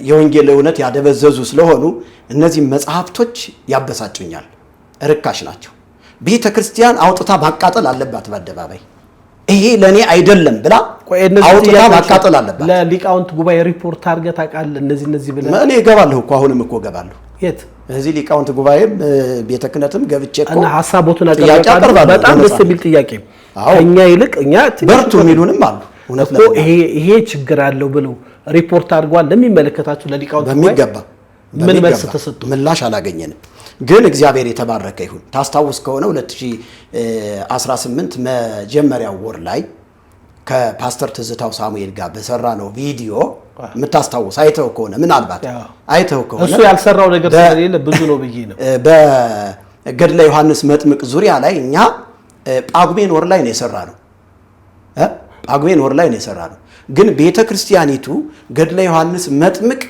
የወንጌል እውነት ያደበዘዙ ስለሆኑ እነዚህ መጽሐፍቶች ያበሳጩኛል። ርካሽ ናቸው። ቤተ ክርስቲያን አውጥታ ማቃጠል አለባት በአደባባይ። ይሄ ለኔ አይደለም ብላ አውጥታ ማቃጠል አለባት። ለሊቃውንት ጉባኤ ሪፖርት አድርገህ ታውቃለህ? እነዚህ ብለህ እኔ እገባለሁ እኮ አሁንም እኮ እገባለሁ። የት እዚህ ሊቃውንት ጉባኤም ቤተ ክህነትም ገብቼ እኮ እና ሐሳቦቱን አቀርባለሁ። በጣም ደስ የሚል ጥያቄ። ከኛ ይልቅ እኛ በርቱ የሚሉንም አሉ። እውነት ነው። ይሄ ችግር አለው ብለው ሪፖርት አድርጓል ለሚመለከታቸው ለሊቃውንት ጉባኤ። በሚገባ ምን መልስ ተሰጡ? ምላሽ አላገኘንም። ግን እግዚአብሔር የተባረከ ይሁን። ታስታውስ ከሆነ 2018 መጀመሪያው ወር ላይ ከፓስተር ትዝታው ሳሙኤል ጋር በሰራነው ቪዲዮ የምታስታውስ አይተው ከሆነ ምናልባት አይተው ከሆነ እሱ ያልሰራው ነገር ስለሌለ ብዙ ነው ብዬ ነው። በገድለ ዮሐንስ መጥምቅ ዙሪያ ላይ እኛ ጳጉሜን ወር ላይ ነው የሰራነው። ጳጉሜን ወር ላይ ነው የሰራነው። ግን ቤተ ክርስቲያኒቱ ገድለ ዮሐንስ መጥምቅ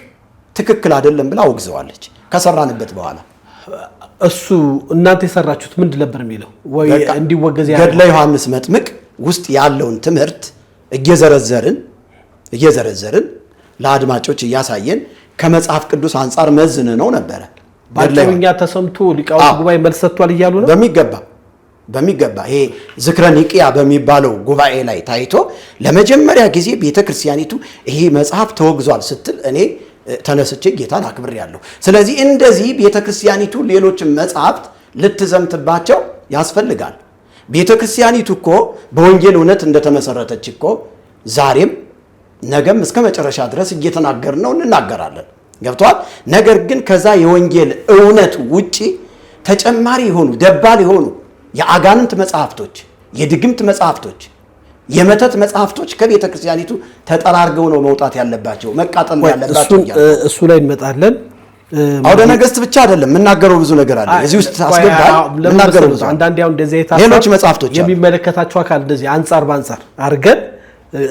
ትክክል አይደለም ብላ አውግዘዋለች ከሰራንበት በኋላ። እሱ እናንተ የሰራችሁት ምንድን ነበር የሚለው? ወይ እንዲወገዝ ገድለ ዮሐንስ መጥምቅ ውስጥ ያለውን ትምህርት እየዘረዘርን ለአድማጮች እያሳየን ከመጽሐፍ ቅዱስ አንጻር መዝን ነው ነበረ። ባጭሩኛ ተሰምቶ ሊቃውንት ጉባኤ መልስ ሰጥቷል እያሉ ነው። በሚገባ ይሄ ዝክረ ኒቅያ በሚባለው ጉባኤ ላይ ታይቶ ለመጀመሪያ ጊዜ ቤተክርስቲያኒቱ ይሄ መጽሐፍ ተወግዟል ስትል እኔ ተነስቼ ጌታን አክብሬያለሁ። ስለዚህ እንደዚህ ቤተክርስቲያኒቱ ሌሎችን መጽሐፍት ልትዘምትባቸው ያስፈልጋል። ቤተክርስቲያኒቱ እኮ በወንጌል እውነት እንደተመሰረተች እኮ ዛሬም ነገም እስከ መጨረሻ ድረስ እየተናገርን ነው፣ እንናገራለን። ገብቷል። ነገር ግን ከዛ የወንጌል እውነት ውጪ ተጨማሪ የሆኑ ደባል የሆኑ የአጋንንት መጽሐፍቶች፣ የድግምት መጽሐፍቶች፣ የመተት መጽሐፍቶች ከቤተ ክርስቲያኒቱ ተጠራርገው ነው መውጣት ያለባቸው፣ መቃጠል ያለባቸው። እሱ ላይ እንመጣለን። አውደ ነገሥት ብቻ አይደለም የምናገረው፣ ብዙ ነገር አለ እዚህ ውስጥ አስገባል። የምናገረው ብዙ አንዳንድ ያው እንደዚህ ሌሎች መጽሐፍቶች የሚመለከታቸው አካል እንደዚህ አንጻር ባንጻር አድርገን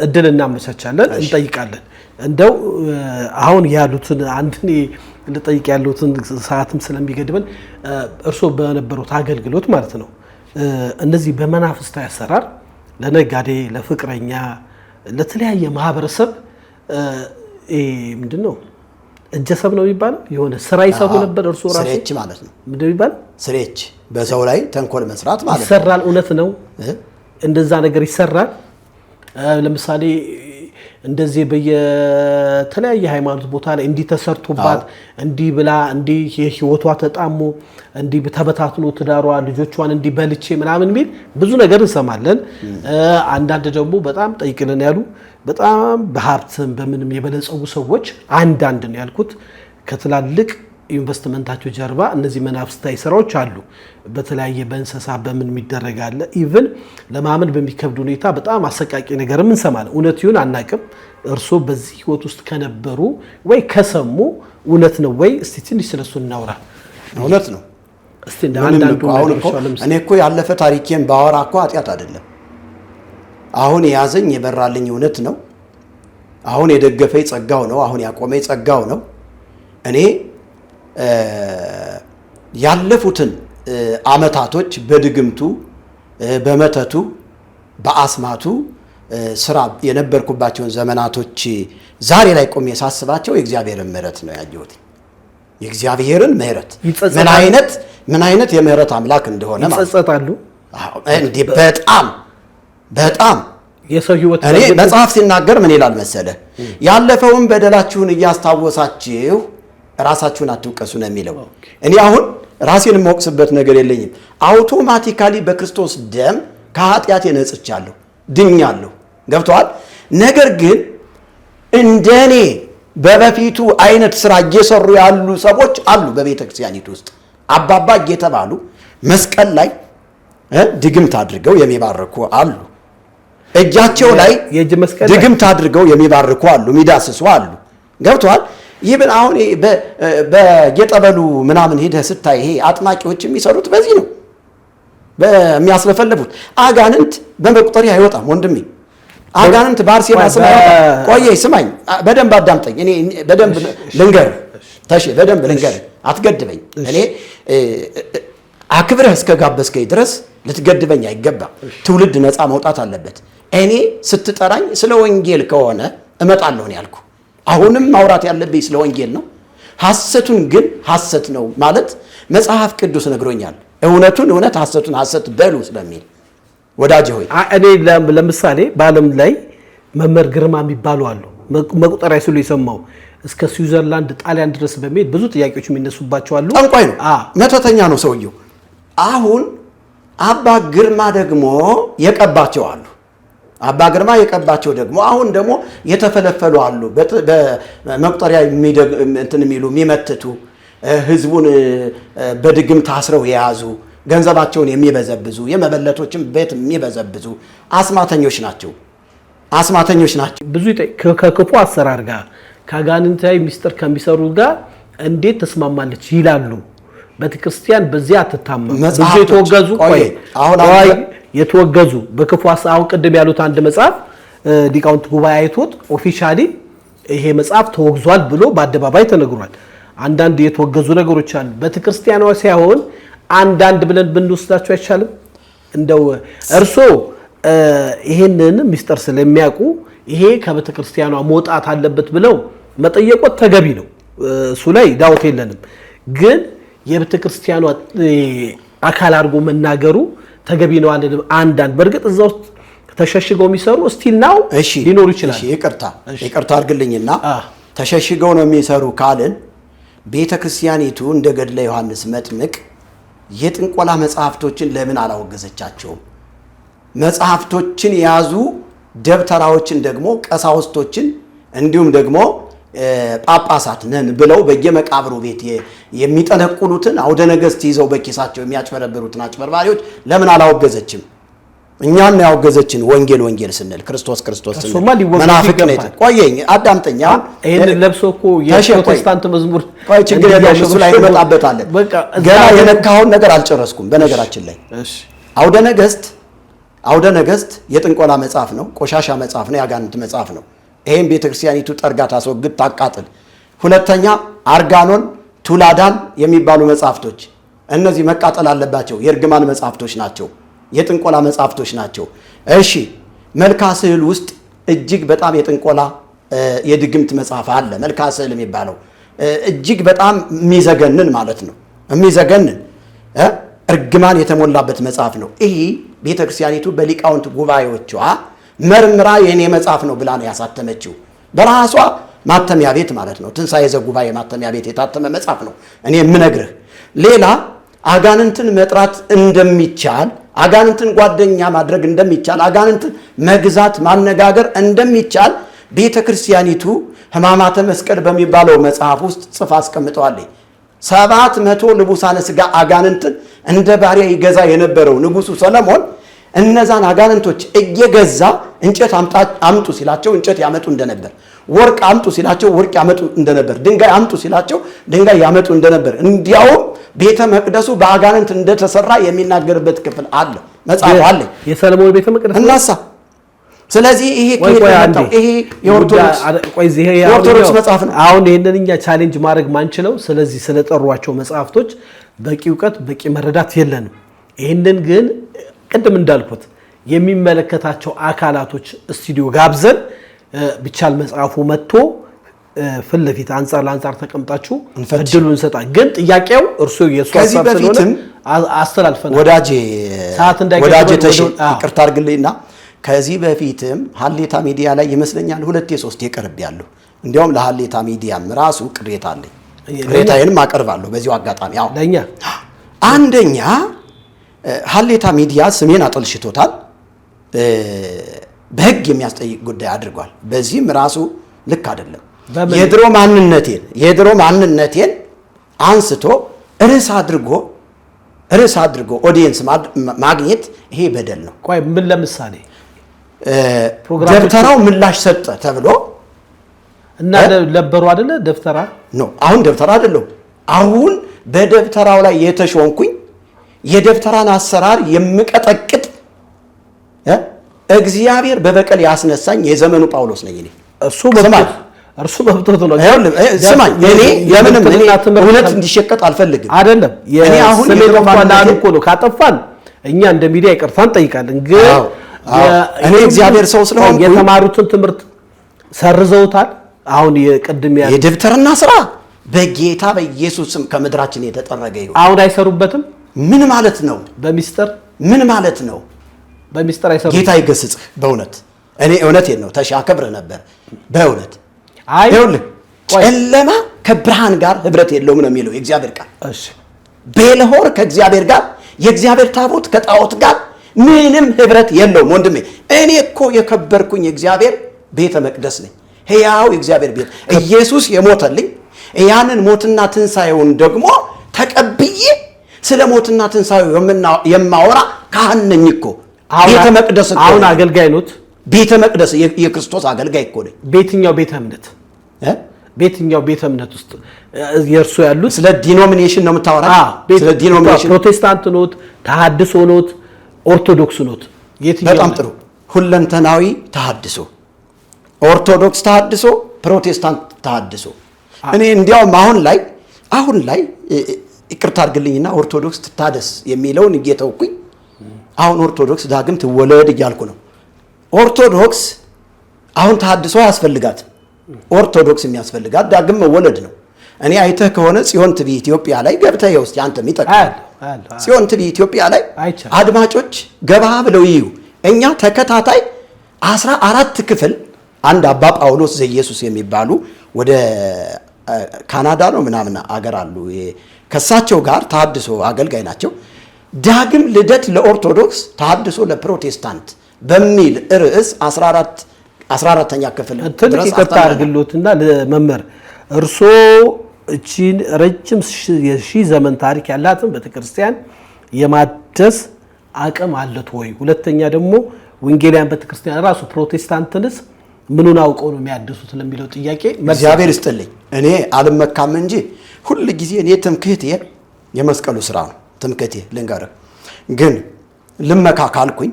እድል እናመቻቻለን፣ እንጠይቃለን። እንደው አሁን ያሉትን አንድ ልጠይቅ ያሉትን ሰዓትም ስለሚገድበን እርሶ በነበሩት አገልግሎት ማለት ነው እነዚህ በመናፍስታዊ አሰራር ለነጋዴ፣ ለፍቅረኛ፣ ለተለያየ ማህበረሰብ ምንድነው እጀሰብ ነው የሚባለው የሆነ ስራ ይሰሩ ነበር። እርሶ ራሱ ስሬች ማለት ነው ምንድነው የሚባለው? ስሬች በሰው ላይ ተንኮል መስራት ማለት ነው። ይሰራል። እውነት ነው፣ እንደዛ ነገር ይሰራል። ለምሳሌ እንደዚህ በየተለያየ ሃይማኖት ቦታ ላይ እንዲህ ተሰርቶባት እንዲህ ብላ እንዲህ ህይወቷ ተጣሞ እንዲህ ተበታትኖ ትዳሯ ልጆቿን እንዲህ በልቼ ምናምን የሚል ብዙ ነገር እንሰማለን። አንዳንድ ደግሞ በጣም ጠይቅልን ያሉ በጣም በሀብትም በምንም የበለጸጉ ሰዎች አንዳንድ ነው ያልኩት ከትላልቅ ኢንቨስትመንታቸው ጀርባ እነዚህ መናፍስታዊ ስራዎች አሉ። በተለያየ በእንስሳ በምን የሚደረጋለ ኢቭን ለማመን በሚከብድ ሁኔታ በጣም አሰቃቂ ነገርም እንሰማለን። እውነት ይሁን አናቅም። እርሶ በዚህ ህይወት ውስጥ ከነበሩ ወይ ከሰሙ እውነት ነው ወይ? እስቲ ትንሽ ስለሱ እናውራ። እውነት ነው። እስቲ አንዳንዱ እኔ እኮ ያለፈ ታሪኬን ባወራ እኮ ኃጢአት አይደለም። አሁን የያዘኝ የበራልኝ እውነት ነው። አሁን የደገፈኝ ጸጋው ነው። አሁን ያቆመኝ ጸጋው ነው። እኔ ያለፉትን አመታቶች በድግምቱ፣ በመተቱ፣ በአስማቱ ስራ የነበርኩባቸውን ዘመናቶች ዛሬ ላይ ቆሜ ሳስባቸው የእግዚአብሔርን ምሕረት ነው ያየሁት። የእግዚአብሔርን ምሕረት ምን አይነት የምሕረት አምላክ እንደሆነ ይጸጸታሉ። እንዴ በጣም የሰው ህይወት እኔ መጽሐፍ ሲናገር ምን ይላል መሰለ? ያለፈውን በደላችሁን እያስታወሳችሁ ራሳችሁን አትውቀሱ ነው የሚለው። እኔ አሁን ራሴን የማወቅስበት ነገር የለኝም። አውቶማቲካሊ በክርስቶስ ደም ከኃጢአቴ ነጽቻለሁ፣ ድኛለሁ። ገብተዋል። ነገር ግን እንደኔ በበፊቱ አይነት ስራ እየሰሩ ያሉ ሰዎች አሉ በቤተ ክርስቲያኒቱ ውስጥ አባባ እየተባሉ መስቀል ላይ ድግምት አድርገው የሚባርኩ አሉ። እጃቸው ላይ ድግምት አድርገው የሚባርኩ አሉ፣ የሚዳስሱ አሉ። ገብተዋል። ይህን አሁን በጌጠበሉ ምናምን ሄደህ ስታይ ይሄ አጥማቂዎች የሚሰሩት በዚህ ነው። በሚያስለፈልፉት አጋንንት በመቁጠሪያ አይወጣም ወንድሜ። አጋንንት በአርሴማ ስም አይወጣም። ቆየኝ ስማኝ፣ በደንብ አዳምጠኝ። እኔ በደንብ ልንገርህ ተሼ፣ በደንብ ልንገርህ፣ አትገድበኝ። እኔ አክብረህ እስከጋበዝከኝ ድረስ ልትገድበኝ አይገባም። ትውልድ ነፃ መውጣት አለበት። እኔ ስትጠራኝ ስለ ወንጌል ከሆነ እመጣለሁ ነው ያልኩ። አሁንም ማውራት ያለብኝ ስለ ወንጌል ነው። ሐሰቱን ግን ሐሰት ነው ማለት መጽሐፍ ቅዱስ ነግሮኛል። እውነቱን እውነት ሐሰቱን ሐሰት በሉ ስለሚል ወዳጄ ሆይ እኔ ለምሳሌ በዓለም ላይ መምህር ግርማ የሚባሉ አሉ። መቁጠሪያ ሲሉ የሰማው እስከ ስዊዘርላንድ ጣሊያን ድረስ በሚሄድ ብዙ ጥያቄዎች የሚነሱባቸው አሉ። ጠንቋይ ነው፣ መተተኛ ነው ሰውየው። አሁን አባ ግርማ ደግሞ የቀባቸው አሉ። አባ ግርማ የቀባቸው ደግሞ አሁን ደግሞ የተፈለፈሉ አሉ። በመቁጠሪያ እንትን የሚሉ የሚመትቱ ህዝቡን በድግም ታስረው የያዙ ገንዘባቸውን የሚበዘብዙ የመበለቶችን ቤት የሚበዘብዙ አስማተኞች ናቸው። አስማተኞች ናቸው። ብዙ ከክፉ አሰራር ጋር ከአጋንንታዊ ሚስጥር ከሚሰሩ ጋር እንዴት ተስማማለች ይላሉ። ቤተክርስቲያን በዚያ አትታመም። ብዙ የተወገዙ የተወገዙ በክፉ አሁን ቅድም ያሉት አንድ መጽሐፍ ሊቃውንት ጉባኤ አይቶት ኦፊሻሊ ይሄ መጽሐፍ ተወግዟል ብሎ በአደባባይ ተነግሯል። አንዳንድ የተወገዙ ነገሮች አሉ። ቤተክርስቲያኗ ሳይሆን አንዳንድ ብለን ብንወስዳቸው አይቻልም? እንደው እርሶ ይሄንን ሚስጥር ስለሚያውቁ ይሄ ከቤተክርስቲያኗ መውጣት አለበት ብለው መጠየቆት ተገቢ ነው። እሱ ላይ ዳውት የለንም። ግን የቤተክርስቲያኗ አካል አድርጎ መናገሩ ተገቢ ነው አንልም። አንዳንድ በእርግጥ እዛ ውስጥ ተሸሽገው የሚሰሩ ስቲል ናው ሊኖሩ ይችላል። እሺ ይቅርታ አድርግልኝና ተሸሽገው ነው የሚሰሩ ካልን ቤተክርስቲያኒቱ እንደ ገድለ ዮሐንስ መጥምቅ የጥንቆላ መጽሐፍቶችን ለምን አላወገዘቻቸውም? መጽሐፍቶችን የያዙ ደብተራዎችን ደግሞ ቀሳውስቶችን እንዲሁም ደግሞ ጳጳሳት ነን ብለው በየመቃብሩ ቤት የሚጠነቁሉትን አውደ ነገሥት ይዘው በኪሳቸው የሚያጭበረብሩትን አጭበርባሪዎች ለምን አላወገዘችም? እኛን ነው ያወገዘችን። ወንጌል ስንል ክርስቶስ ስንል መናፍቅ ነው። ቆየኝ አዳምጠኛ። ይሄን ለብሶ እኮ የፕሮቴስታንት መዝሙር ችግር የለውም፣ እሱ ላይ እንመጣበታለን። ገና የነካውን ነገር አልጨረስኩም። በነገራችን ላይ አውደ ነገሥት የጥንቆላ መጽሐፍ ነው፣ ቆሻሻ መጽሐፍ ነው፣ ያጋንንት መጽሐፍ ነው። ይሄን ቤተክርስቲያኒቱ ጠርጋ ታስወግድ፣ ታቃጥል። ሁለተኛ አርጋኖን፣ ቱላዳን የሚባሉ መጽሐፍቶች እነዚህ መቃጠል አለባቸው። የእርግማን መጽሐፍቶች ናቸው፣ የጥንቆላ መጽሐፍቶች ናቸው። እሺ መልካ ስዕል ውስጥ እጅግ በጣም የጥንቆላ የድግምት መጽሐፍ አለ። መልካ ስዕል የሚባለው እጅግ በጣም የሚዘገንን ማለት ነው፣ የሚዘገንን እርግማን የተሞላበት መጽሐፍ ነው። ይሄ ቤተክርስቲያኒቱ በሊቃውንት ጉባኤዎቿ መርምራ የኔ መጽሐፍ ነው ብላ ነው ያሳተመችው። በራሷ ማተሚያ ቤት ማለት ነው፣ ትንሣኤ ዘጉባኤ ማተሚያ ቤት የታተመ መጽሐፍ ነው። እኔ የምነግርህ ሌላ አጋንንትን መጥራት እንደሚቻል፣ አጋንንትን ጓደኛ ማድረግ እንደሚቻል፣ አጋንንትን መግዛት ማነጋገር እንደሚቻል ቤተክርስቲያኒቱ ሕማማተ መስቀል በሚባለው መጽሐፍ ውስጥ ጽፋ አስቀምጠዋለች። 700 ልቡሳነ ሥጋ አጋንንትን እንደ ባሪያ ይገዛ የነበረው ንጉሱ ሰለሞን እነዛን አጋንንቶች እየገዛ እንጨት አምጡ ሲላቸው እንጨት ያመጡ እንደነበር፣ ወርቅ አምጡ ሲላቸው ወርቅ ያመጡ እንደነበር፣ ድንጋይ አምጡ ሲላቸው ድንጋይ ያመጡ እንደነበር፣ እንዲያውም ቤተ መቅደሱ በአጋንንት እንደተሰራ የሚናገርበት ክፍል አለ፣ መጽሐፍ አለ፣ የሰለሞን ቤተ መቅደስ እናሳ። ስለዚህ ይሄ ይሄ የኦርቶዶክስ መጽሐፍ ነው። አሁን ይሄንን እኛ ቻሌንጅ ማድረግ ማንችለው፣ ስለዚህ ስለጠሯቸው መጽሐፍቶች በቂ ዕውቀት በቂ መረዳት የለንም። ይሄንን ግን ቅድም እንዳልኩት የሚመለከታቸው አካላቶች ስቱዲዮ ጋብዘን ብቻል መጽሐፉ መጥቶ ፊት ለፊት አንጻር ለአንጻር ተቀምጣችሁ እድሉን እንሰጣለን። ግን ጥያቄው እርሱ የሱ ሐሳብ ስለሆነ አስተላልፈናል። ወዳጄ ይቅርታ አድርግልኝና ከዚህ በፊትም ሀሌታ ሚዲያ ላይ ይመስለኛል 2-3 የቀርብ ያለው እንዲያውም ለሀሌታ ሚዲያም ራሱ ቅሬታ አለኝ። ቅሬታዬንም አቀርባለሁ በዚሁ አጋጣሚ። አዎ ለኛ አንደኛ ሀሌታ ሚዲያ ስሜን አጠልሽቶታል፣ በህግ የሚያስጠይቅ ጉዳይ አድርጓል። በዚህም ራሱ ልክ አይደለም። የድሮ ማንነቴን አንስቶ ርዕስ አድርጎ ኦዲየንስ ማግኘት ይሄ በደል ነው። ቆይ ምን ለምሳሌ ደብተራው ምላሽ ሰጠ ተብሎ እና ለበሩ አይደለ? ደብተራ ነው። አሁን ደብተራ አይደለም። አሁን በደብተራው ላይ የተሾንኩኝ የደብተራን አሰራር የምቀጠቅጥ እግዚአብሔር በበቀል ያስነሳኝ የዘመኑ ጳውሎስ ነኝ እኔ። እርሱ መብቶት ነው። ስማኝ እኔ የምንም እውነት እንዲሸቀጥ አልፈልግም። አይደለም እኔ አሁን እኮ ነው ካጠፋን እኛ እንደ ሚዲያ ይቅርታ እንጠይቃለን። ግን እኔ እግዚአብሔር ሰው ስለሆንኩ የተማሩትን ትምህርት ሰርዘውታል። አሁን የቅድም የደብተርና ስራ በጌታ በኢየሱስ ስም ከምድራችን የተጠረገ ይሁን። አሁን አይሰሩበትም። ምን ማለት ነው? በሚስጥር ምን ማለት ነው? በሚስጥር አይሰሩም። ጌታ ይገስጽህ። በእውነት እኔ እውነቴን ነው ተሻከብረ ነበር በእውነት ይኸውልህ ጨለማ ከብርሃን ጋር ህብረት የለውም ነው የሚለው የእግዚአብሔር ቃል። እሺ ቤልሆር ከእግዚአብሔር ጋር የእግዚአብሔር ታቦት ከጣዖት ጋር ምንም ህብረት የለውም ወንድሜ። እኔ እኮ የከበርኩኝ የእግዚአብሔር ቤተ መቅደስ ነኝ። ሕያው የእግዚአብሔር ቤት ኢየሱስ የሞተልኝ ያንን ሞትና ትንሣኤውን ደግሞ ተቀብዬ ስለ ሞትና ትንሣኤው የማወራ ካህን ነኝ እኮ። ቤተ መቅደስ እኮ አሁን አገልጋይ ኖት። ቤተ መቅደስ የክርስቶስ አገልጋይ እኮ ነኝ። በየትኛው ቤተ እምነት በየትኛው ቤተ እምነት ውስጥ የእርሱ ያሉት? ስለ ዲኖሚኔሽን ነው የምታወራ? ስለ ዲኖሚኔሽን ፕሮቴስታንት ኖት፣ ተሐድሶ ኖት፣ ኦርቶዶክስ ኖት? በጣም ጥሩ። ሁለንተናዊ ተሐድሶ፣ ኦርቶዶክስ ተሐድሶ፣ ፕሮቴስታንት ተሐድሶ። እኔ እንዲያውም አሁን ላይ ይቅርታ አድርግልኝና ኦርቶዶክስ ትታደስ የሚለውን እየተውኩኝ አሁን ኦርቶዶክስ ዳግም ትወለድ እያልኩ ነው። ኦርቶዶክስ አሁን ተሐድሶ አያስፈልጋትም። ኦርቶዶክስ የሚያስፈልጋት ዳግም መወለድ ነው። እኔ አይተህ ከሆነ ጽዮን ቲቪ ኢትዮጵያ ላይ ገብተህ ውስጥ ያንተ የሚጠቅም ጽዮን ቲቪ ኢትዮጵያ ላይ አድማጮች ገባ ብለው ይዩ። እኛ ተከታታይ 14 ክፍል አንድ አባ ጳውሎስ ዘኢየሱስ የሚባሉ ወደ ካናዳ ነው ምናምን አገር አሉ። ከሳቸው ጋር ተሐድሶ አገልጋይ ናቸው። ዳግም ልደት ለኦርቶዶክስ ተሐድሶ ለፕሮቴስታንት በሚል ርዕስ 14ኛ ክፍል ድረስ ይቅርታ አድርግሎትና ለመምህር እርሶ እቺን ረጅም የሺህ ዘመን ታሪክ ያላትን ቤተክርስቲያን የማደስ አቅም አለት ወይ? ሁለተኛ ደግሞ ወንጌላውያን ቤተክርስቲያን ራሱ ፕሮቴስታንትንስ ምኑን አውቀው ነው የሚያድሱት ለሚለው ጥያቄ እግዚአብሔር ይስጥልኝ። እኔ አልመካም እንጂ ሁሉ ጊዜ እኔ ትምክህቴ የመስቀሉ ስራ ነው። ትምክህቴ ልንገርህ ግን ልመካ ካልኩኝ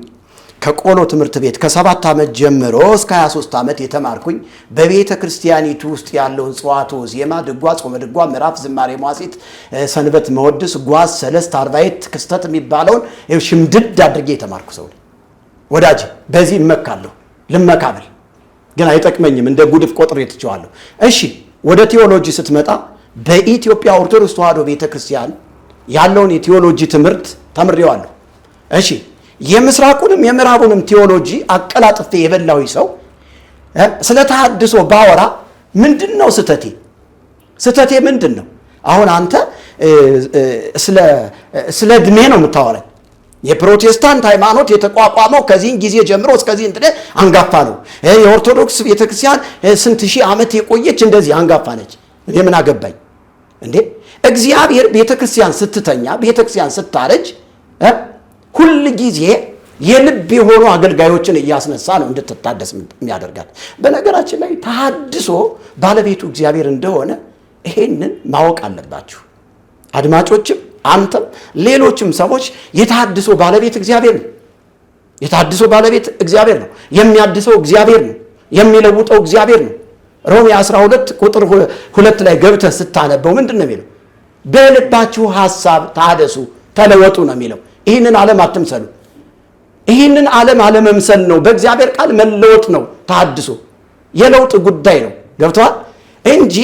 ከቆሎ ትምህርት ቤት ከ7 ዓመት ጀምሮ እስከ 23 ዓመት የተማርኩኝ በቤተ ክርስቲያኒቱ ውስጥ ያለውን ጽዋቶ፣ ዜማ፣ ድጓ፣ ጾመ ድጓ፣ ምዕራፍ፣ ዝማሬ፣ መዋሥዕት፣ ሰንበት፣ መወድስ፣ ጓዝ፣ ሰለስት፣ አርባዕት፣ ክስተት የሚባለውን ሽምድድ አድርጌ የተማርኩ ሰው ነኝ። ወዳጅ በዚህ እመካለሁ። ልመካብል ግን አይጠቅመኝም። እንደ ጉድፍ ቆጥሬ ትቼዋለሁ። እሺ ወደ ቴዎሎጂ ስትመጣ በኢትዮጵያ ኦርቶዶክስ ተዋሕዶ ቤተ ክርስቲያን ያለውን የቴዎሎጂ ትምህርት ተምሬዋለሁ። እሺ የምስራቁንም የምዕራቡንም ቴዎሎጂ አቀላጥፌ የበላዊ ሰው ስለ ተሐድሶ ባወራ ምንድነው ስተቴ ምንድነው? አሁን አንተ ስለ እድሜ ነው የምታወራኝ። የፕሮቴስታንት ሃይማኖት የተቋቋመው ከዚህ ጊዜ ጀምሮ እስከዚህ ድረስ አንጋፋ ነው። የኦርቶዶክስ ቤተክርስቲያን ስንት ሺህ ዓመት የቆየች እንደዚህ አንጋፋ ነች። እኔ ምን አገባኝ እንዴ? እግዚአብሔር ቤተክርስቲያን ስትተኛ፣ ቤተክርስቲያን ስታረጅ ሁል ጊዜ የልብ የሆኑ አገልጋዮችን እያስነሳ ነው እንድትታደስ የሚያደርጋት። በነገራችን ላይ ተሐድሶ ባለቤቱ እግዚአብሔር እንደሆነ ይሄንን ማወቅ አለባችሁ አድማጮችም፣ አንተም ሌሎችም ሰዎች። የተሐድሶ ባለቤት እግዚአብሔር ነው። የተሐድሶ ባለቤት እግዚአብሔር ነው። የሚያድሰው እግዚአብሔር ነው። የሚለውጠው እግዚአብሔር ነው። ሮሜ 12 ቁጥር 2 ላይ ገብተህ ስታነበው ምንድን ነው የሚለው? በልባችሁ ሐሳብ ተሐደሱ ተለወጡ ነው የሚለው። ይህንን ዓለም አትምሰሉ። ይህንን ዓለም አለመምሰል ነው። በእግዚአብሔር ቃል መለወጥ ነው ተሐድሶ። የለውጥ ጉዳይ ነው። ገብተዋል እንጂ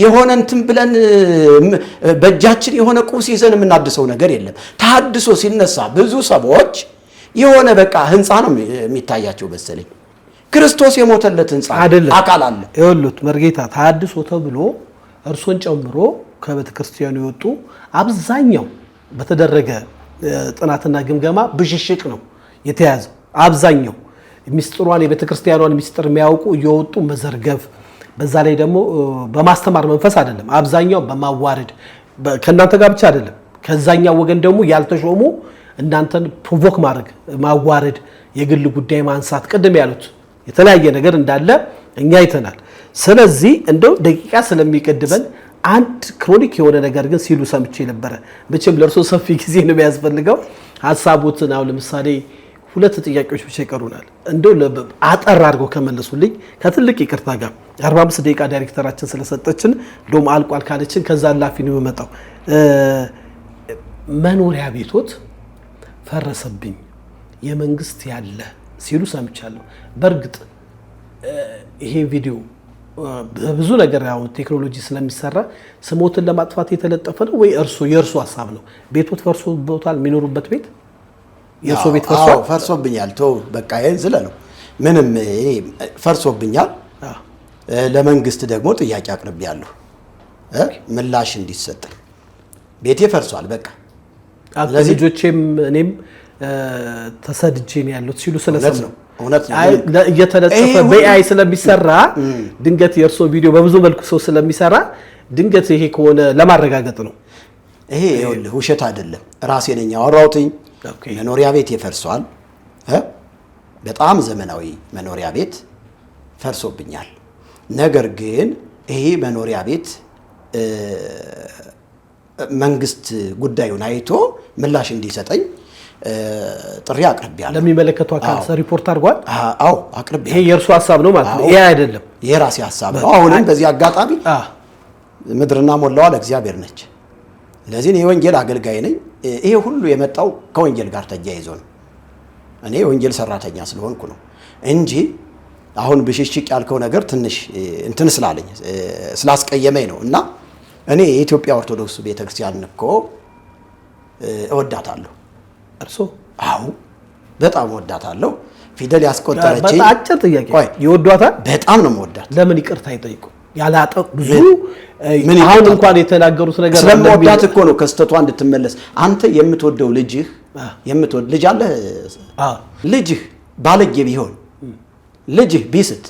የሆነ እንትን ብለን በእጃችን የሆነ ቁስ ይዘን የምናድሰው ነገር የለም። ተሐድሶ ሲነሳ ብዙ ሰዎች የሆነ በቃ ህንፃ ነው የሚታያቸው መሰለኝ። ክርስቶስ የሞተለት ህንፃ አካል አለ። ይኸውልህ መርጌታ ተሐድሶ ተብሎ እርሶን ጨምሮ ከቤተ ክርስቲያኑ የወጡ አብዛኛው በተደረገ ጥናትና ግምገማ ብሽሽቅ ነው የተያዘው። አብዛኛው ሚስጥሯን የቤተ ክርስቲያኗን ሚስጥር የሚያውቁ እየወጡ መዘርገፍ፣ በዛ ላይ ደግሞ በማስተማር መንፈስ አይደለም፣ አብዛኛው በማዋረድ ከእናንተ ጋር ብቻ አይደለም፣ ከዛኛው ወገን ደግሞ ያልተሾሙ እናንተን ፕሮቮክ ማድረግ፣ ማዋረድ፣ የግል ጉዳይ ማንሳት፣ ቅድም ያሉት የተለያየ ነገር እንዳለ እኛ አይተናል። ስለዚህ እንደው ደቂቃ ስለሚቀድበን አንድ ክሮኒክ የሆነ ነገር ግን ሲሉ ሰምቼ ነበረ። መቼም ለእርሶ ሰፊ ጊዜ ነው የሚያስፈልገው ሀሳቡትን። አሁን ለምሳሌ 2 ጥያቄዎች ብቻ ይቀሩናል። እንደው አጠር አድርገው ከመለሱልኝ ከትልቅ ይቅርታ ጋር 45 ደቂቃ ዳይሬክተራችን ስለሰጠችን ዶም አልቋል ካለችን ከዛ አላፊ ነው የምመጣው። መኖሪያ ቤቶት ፈረሰብኝ የመንግስት ያለ ሲሉ ሰምቻለሁ። በእርግጥ ይሄ ቪዲዮ በብዙ ነገር አሁን ቴክኖሎጂ ስለሚሰራ ስሞትን ለማጥፋት የተለጠፈ ነው ወይ የእርሱ ሀሳብ ነው? ቤቶት ፈርሶበታል? የሚኖሩበት ቤት የእርሶ ቤት ፈርሷል? ፈርሶብኛል። ተው በቃ ይሄን ዝለ ነው ምንም ፈርሶብኛል። ለመንግስት ደግሞ ጥያቄ አቅርቤያለሁ ምላሽ እንዲሰጠኝ። ቤቴ ፈርሷል በቃ ልጆቼም እኔም ተሰድጄ ነው ያሉት ሲሉ ስለሰማሁ እውነት ነው። እየተለጠፈ በአይ ስለሚሰራ ድንገት የእርሶ ቪዲዮ በብዙ መልኩ ሰው ስለሚሰራ ድንገት ይሄ ከሆነ ለማረጋገጥ ነው። ይሄ ውሸት አይደለም፣ ራሴ ነኝ ያወራሁትኝ። መኖሪያ ቤት ፈርሷል። በጣም ዘመናዊ መኖሪያ ቤት ፈርሶብኛል። ነገር ግን ይሄ መኖሪያ ቤት መንግስት ጉዳዩን አይቶ ምላሽ እንዲሰጠኝ ጥሪ አቅርቤያለሁ። ለሚመለከቱ አካል ሪፖርት አድርጓል? አዎ አቅርቤያለሁ። ይሄ የእርሱ ሀሳብ ነው ማለት ነው? ይሄ አይደለም፣ የራሴ ሀሳብ ነው። አሁንም በዚህ አጋጣሚ ምድርና ሞላዋ ለእግዚአብሔር ነች። ስለዚህ የወንጌል አገልጋይ ነኝ። ይሄ ሁሉ የመጣው ከወንጌል ጋር ተያይዞ ነው። እኔ የወንጌል ሰራተኛ ስለሆንኩ ነው እንጂ አሁን ብሽሽቅ ያልከው ነገር ትንሽ እንትን ስላለኝ ስላስቀየመኝ ነው። እና እኔ የኢትዮጵያ ኦርቶዶክስ ቤተክርስቲያን እኮ እወዳታለሁ። እርሶ? አዎ በጣም እወዳታለሁ። ፊደል ያስቆጠረችኝ። አጭር ጥያቄ፣ ይወዷታል? በጣም ነው የምወዳት። ለምን ይቅርታ ይጠይቁ? ያላጠቅ ብዙ አሁን እንኳን የተናገሩት ነገር ስለምወዳት እኮ ነው ከስተቷ እንድትመለስ። አንተ የምትወደው ልጅህ የምትወድ ልጅ አለ። ልጅህ ባለጌ ቢሆን ልጅህ ቢስት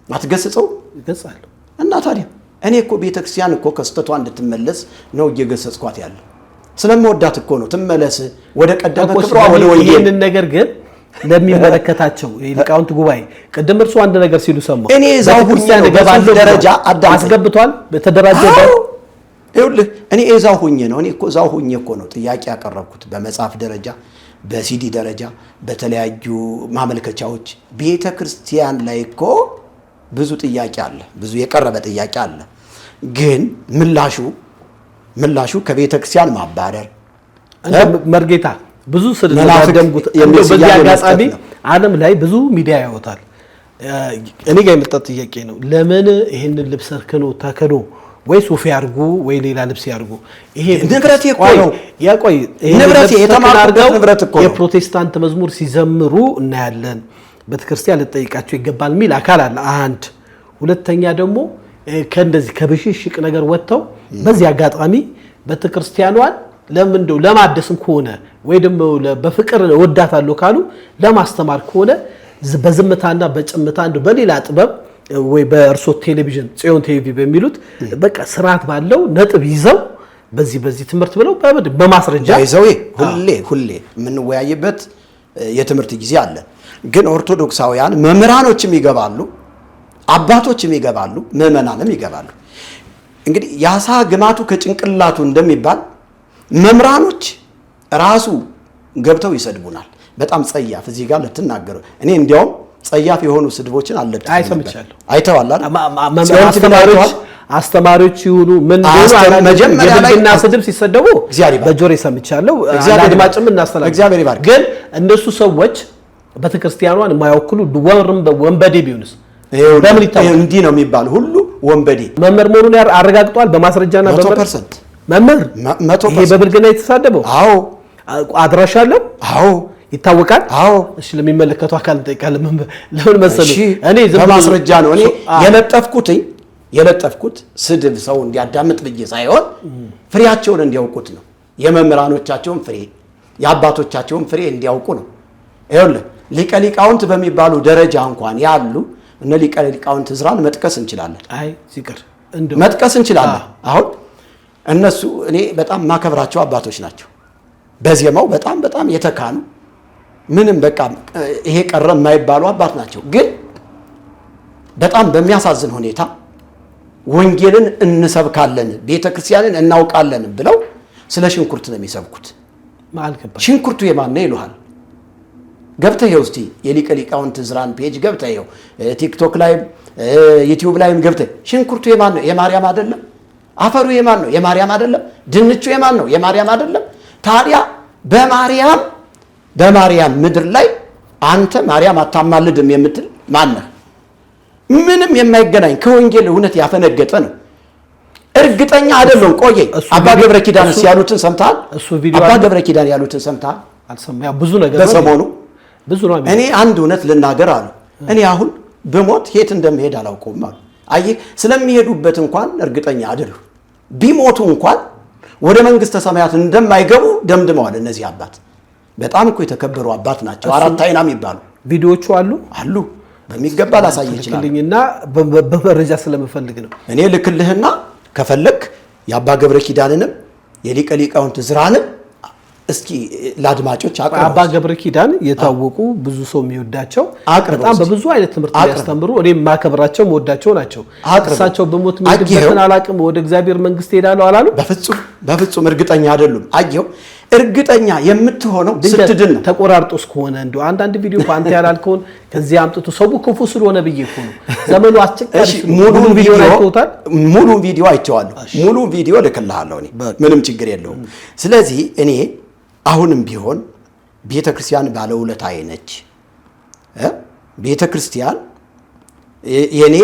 አትገስጸው? ይገስጻለሁ። እና ታዲያ እኔ እኮ ቤተክርስቲያን እኮ ከስተቷ እንድትመለስ ነው እየገሰጽኳት ያለው። ስለምወዳት እኮ ነው ትመለስ ወደ ቀደመ ክብሯ ወደ ወንጌል። ይሄንን ነገር ግን ለሚመለከታቸው ሊቃውንት ጉባኤ ቅድም እርሱ አንድ ነገር ሲሉ ሰማሁ። እኔ እዛው ሁኜ ነው ደረጃ አስገብቷል በተደራጀ ይኸውልህ እኔ እዛው ሁኜ ነው እኔ እኮ እዛው ሁኜ እኮ ነው ጥያቄ ያቀረብኩት በመጽሐፍ ደረጃ በሲዲ ደረጃ በተለያዩ ማመልከቻዎች። ቤተ ክርስቲያን ላይ እኮ ብዙ ጥያቄ አለ፣ ብዙ የቀረበ ጥያቄ አለ። ግን ምላሹ ከቤተ ክርስቲያን ማባረር መርጌታ ብዙ ስለደምጉት በዚህ አጋጣሚ ዓለም ላይ ብዙ ሚዲያ ያወጣል። እኔ ጋር የመጣ ጥያቄ ነው። ለምን ይሄንን ልብስ ተከዶ ወይ ሱፍ ያርጉ ወይ ሌላ ልብስ ያርጉ? ይሄ ንብረት እኮ ነው። ያቆይ ንብረት የተማረው ንብረት እኮ ነው። የፕሮቴስታንት መዝሙር ሲዘምሩ እናያለን። በተክርስቲያን ልጠይቃቸው ይገባል ሚል አካል አለ። አንድ ሁለተኛ ደግሞ ከእንደዚህ ከብሽሽቅ ነገር ወጥተው በዚህ አጋጣሚ በተክርስቲያኗን ለምን እንደው ለማደስም ከሆነ ወይ ደግሞ በፍቅር ወዳታለሁ ካሉ ለማስተማር ከሆነ በዝምታና በጭምታ እንደው በሌላ ጥበብ ወይ በእርሶ ቴሌቪዥን ጽዮን ቲቪ በሚሉት በቃ ስርዓት ባለው ነጥብ ይዘው በዚህ ትምህርት ብለው በማስረጃ ይዘው ሁሌ የምንወያይበት የትምህርት ጊዜ አለ። ግን ኦርቶዶክሳውያን መምህራኖችም ይገባሉ፣ አባቶችም ይገባሉ፣ ምዕመናንም ይገባሉ። እንግዲህ ያሳ ግማቱ ከጭንቅላቱ እንደሚባል መምህራኖች ራሱ ገብተው ይሰድቡናል። በጣም ጸያፍ እዚህ ጋር ልትናገሩ እኔ እንዲያውም ጸያፍ የሆኑ ስድቦችን አይሰምቻለሁ። አይተዋል አስተማሪዎች ይሁኑ ምን መጀመሪያ ላይ እና ስድብ ሲሰደቡ በጆሮ ሰምቻለሁ። አድማጭም እናስተላልፋለን። ግን እነሱ ሰዎች በተክርስቲያኗን የማይወክሉ ወንበዴ ቢሆንስ በምን ይታወቃል? እንዲህ ነው የሚባል ሁሉ ወንበዴ መምህር መሆኑን አረጋግጧል በማስረጃና 100% መምህር 100% ይሄ በብልግና የተሳደበው አዎ አድራሻ አለው አዎ ይታወቃል። አዎ እሺ ለሚመለከቱ አካል እንጠይቃለን። ለምን መሰለኝ እኔ በማስረጃ ነው እኔ የለጠፍኩት ስድብ ሰው እንዲያዳምጥ ብዬ ሳይሆን ፍሬያቸውን እንዲያውቁት ነው። የመምህራኖቻቸውን ፍሬ የአባቶቻቸውን ፍሬ እንዲያውቁ ነው። ይኸውልህ ሊቀ ሊቃውንት በሚባሉ ደረጃ እንኳን ያሉ እነ ሊቀ ሊቃውንት ዕዝራን መጥቀስ እንችላለን። መጥቀስ እንችላለን። አሁን እነሱ እኔ በጣም ማከብራቸው አባቶች ናቸው። በዜማው በጣም የተካኑ ምንም በቃ ይሄ ቀረ የማይባሉ አባት ናቸው። ግን በጣም በሚያሳዝን ሁኔታ ወንጌልን እንሰብካለን ቤተክርስቲያንን እናውቃለን ብለው ስለ ሽንኩርት ነው የሚሰብኩት። ሽንኩርቱ የማን ነው ይሉሃል። ገብተህ እስቲ የሊቀ ሊቃውንት ዕዝራን ፔጅ ገብተህ ቲክቶክ ላይ ዩቲዩብ ላይም ገብተህ ሽንኩርቱ የማን ነው? የማርያም አይደለም? አፈሩ የማን ነው? የማርያም አይደለም? ድንቹ የማን ነው? የማርያም አይደለም? ታዲያ በማርያም ምድር ላይ አንተ ማርያም አታማልድም የምትል ማነህ? ምንም የማይገናኝ ከወንጌል እውነት ያፈነገጠ ነው። እርግጠኛ አይደለም። ቆየኝ አባ ገብረ ኪዳን ያሉትን ሰምተሃል? አባ ገብረ ኪዳን ያሉትን ሰምተሃል? አልሰማም። ብዙ ነገር በሰሞኑ ብዙ ነው። እኔ አንድ እውነት ልናገር አሉ። እኔ አሁን ብሞት የት እንደምሄድ አላውቀውም አሉ። አየህ፣ ስለሚሄዱበት እንኳን እርግጠኛ አይደሉም። ቢሞቱ እንኳን ወደ መንግስተ ሰማያት እንደማይገቡ ደምድመዋል። እነዚህ አባት በጣም እኮ የተከበሩ አባት ናቸው። አራት አይና የሚባሉ ቪዲዮዎቹ አሉ። በሚገባ ላሳይ ይችላል እና በመረጃ ስለምፈልግ ነው። እኔ ልክልህና ከፈለክ የአባ ገብረ ኪዳንንም የሊቀ ሊቃውንት ዕዝራንም እስኪ ለአድማጮች አቅርቡ። አባ ገብረ ኪዳን የታወቁ ብዙ ሰው የሚወዳቸው በጣም በብዙ አይነት ትምህርት ያስተምሩ እኔ ማከብራቸው መወዳቸው ናቸው። እሳቸው በሞት ምድብን አላቅም ወደ እግዚአብሔር መንግስት ሄዳለሁ አላሉ? በፍጹም እርግጠኛ አይደሉም። አየው፣ እርግጠኛ የምትሆነው ስትድን ነው። ተቆራርጦ እስከሆነ እንደው አንዳንድ ቪዲዮ አንተ ያላልከውን ከዚህ አምጥቶ ሰው ክፉ ስለሆነ ብዬ እኮ ነው። ዘመኑ አስቸጋሪ ሙሉ ቪዲዮ አይቼዋለሁ። ሙሉ ቪዲዮ ልክልሃለሁ እኔ ምንም ችግር የለውም። ስለዚህ እኔ አሁንም ቢሆን ቤተክርስቲያን ባለውለታዬ ነች። ቤተክርስቲያን የኔ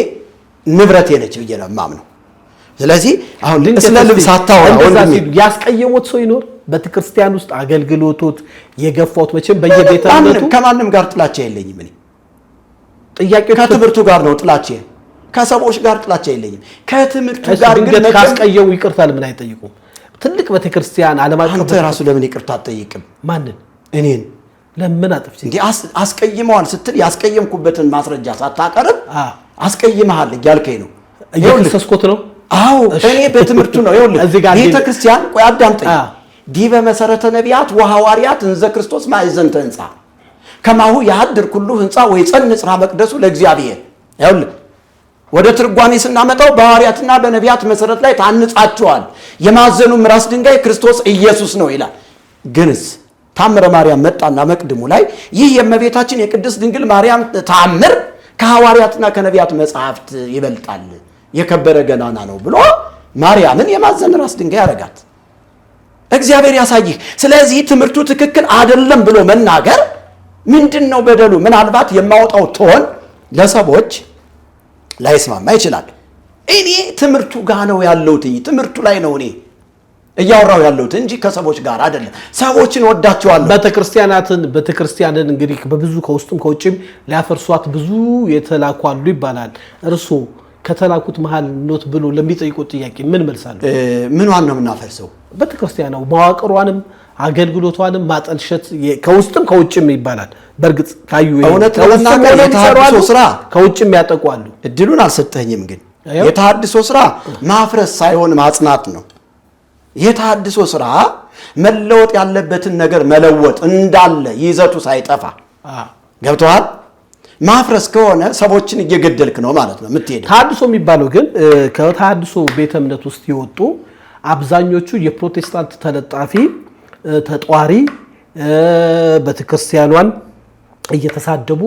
ንብረቴ ነች ብዬ ነው የማምነው። ስለዚህ አሁን ስለ ልብስ አታወራ ወንድሜ። ያስቀየሙት ሰው ይኖር ቤተክርስቲያን ውስጥ አገልግሎቶት የገፋውት መቼም በየቤተ እምነቱ ከማንም ጋር ጥላቻ የለኝም። እኔ ጥያቄው ከትምህርቱ ጋር ነው ጥላቻ፣ ከሰዎች ጋር ጥላቻ የለኝም። ከትምህርቱ ጋር ግን ካስቀየሙ ይቅርታል ምን አይጠይቁም? ትልቅ ቤተክርስቲያን ዓለም አቀፍ አንተ ራሱ ለምን ይቅርታ አትጠይቅም? ማንን? እኔን ለምን አጥፍቼ እንዴ? አስቀይመዋል ስትል ያስቀየምኩበትን ማስረጃ ሳታቀርብ አስቀይመሃል እያልከኝ ነው። እየከሰስኩት ነው። አዎ እኔ በትምህርቱ ነው። ይኸውልህ ቤተክርስቲያን ቆይ አዳምጠኝ። ዲበ መሰረተ ነቢያት ወሐዋርያት እንዘ ክርስቶስ ማዕዘንተ ሕንጻ ከማሁ ያድር ኩሉ ሕንጻ ወይ ጸንጽራ መቅደሱ ለእግዚአብሔር። ይኸውልህ ወደ ትርጓሜ ስናመጣው በሐዋርያትና በነቢያት መሰረት ላይ ታንጻቸዋል፣ የማዕዘኑም ራስ ድንጋይ ክርስቶስ ኢየሱስ ነው ይላል። ግንስ ታምረ ማርያም መጣና መቅድሙ ላይ ይህ የእመቤታችን የቅድስት ድንግል ማርያም ታምር ከሐዋርያትና ከነቢያት መጻሕፍት ይበልጣል፣ የከበረ ገናና ነው ብሎ ማርያምን የማዕዘን ራስ ድንጋይ ያረጋት እግዚአብሔር ያሳይህ። ስለዚህ ትምህርቱ ትክክል አይደለም ብሎ መናገር ምንድነው በደሉ? ምናልባት የማወጣው ቶን ለሰዎች ላይስማማ ይችላል። እኔ ትምህርቱ ጋር ነው ያለሁት፣ ትምህርቱ ላይ ነው እኔ እያወራው ያለሁት እንጂ ከሰዎች ጋር አይደለም። ሰዎችን ወዳቸዋለሁ። ቤተክርስቲያንን እንግዲህ በብዙ ከውስጥም ከውጭም ሊያፈርሷት ብዙ የተላኩ አሉ ይባላል። እርሱ ከተላኩት መሃል ኖት ብሎ ለሚጠይቁት ጥያቄ ምን መልሳለሁ? ምንዋን ነው የምናፈርሰው? ቤተክርስቲያን ነው መዋቅሯንም አገልግሎቷንም ማጠልሸት ከውስጥም ከውጭም ይባላል። በርግጥ ካዩ እውነት ለመናገር የተሐድሶ ስራ ከውጭም ያጠቋሉ። እድሉን አልሰጠኝም። ግን የተሐድሶ ስራ ማፍረስ ሳይሆን ማጽናት ነው። የተሐድሶ ስራ መለወጥ ያለበትን ነገር መለወጥ እንዳለ ይዘቱ ሳይጠፋ ገብቶሃል? ማፍረስ ከሆነ ሰዎችን እየገደልክ ነው ማለት ነው የምትሄደው። ተሐድሶ የሚባለው ግን ከተሐድሶ ቤተ እምነት ውስጥ የወጡ አብዛኞቹ የፕሮቴስታንት ተለጣፊ ተጧሪ ቤተክርስቲያኗን እየተሳደቡ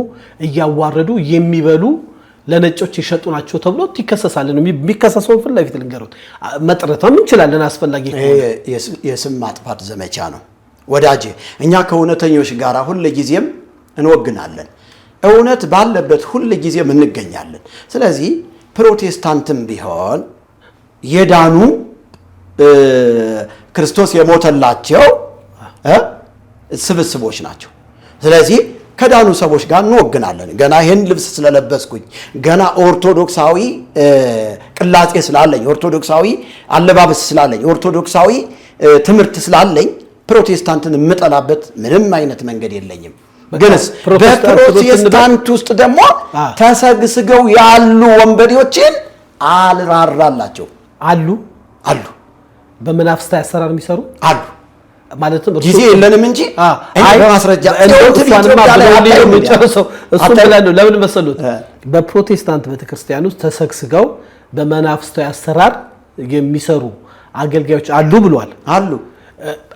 እያዋረዱ የሚበሉ ለነጮች የሸጡ ናቸው ተብሎ ይከሰሳል። የሚከሰሰው ፊት ለፊት ልንገሩት መጥረትም እንችላለን አስፈላጊ ከሆነ። የስም ማጥፋት ዘመቻ ነው ወዳጄ። እኛ ከእውነተኞች ጋር ሁሉ ጊዜም እንወግናለን፣ እውነት ባለበት ሁሉ ጊዜም እንገኛለን። ስለዚህ ፕሮቴስታንትም ቢሆን የዳኑ ክርስቶስ የሞተላቸው ስብስቦች ናቸው። ስለዚህ ከዳኑ ሰዎች ጋር እንወግናለን። ገና ይሄን ልብስ ስለለበስኩኝ፣ ገና ኦርቶዶክሳዊ ቅላጼ ስላለኝ፣ ኦርቶዶክሳዊ አለባበስ ስላለኝ፣ ኦርቶዶክሳዊ ትምህርት ስላለኝ ፕሮቴስታንትን የምጠላበት ምንም አይነት መንገድ የለኝም። ግንስ በፕሮቴስታንት ውስጥ ደግሞ ተሰግስገው ያሉ ወንበዴዎችን አልራራላቸው አሉ በመናፍስት አሰራር የሚሰሩ አሉ። ማለትም ጊዜ የለንም እንጂ በማስረጃ ለምን መሰሉት? በፕሮቴስታንት ቤተክርስቲያን ውስጥ ተሰግስገው በመናፍስታዊ አሰራር የሚሰሩ አገልጋዮች አሉ ብሏል። አሉ።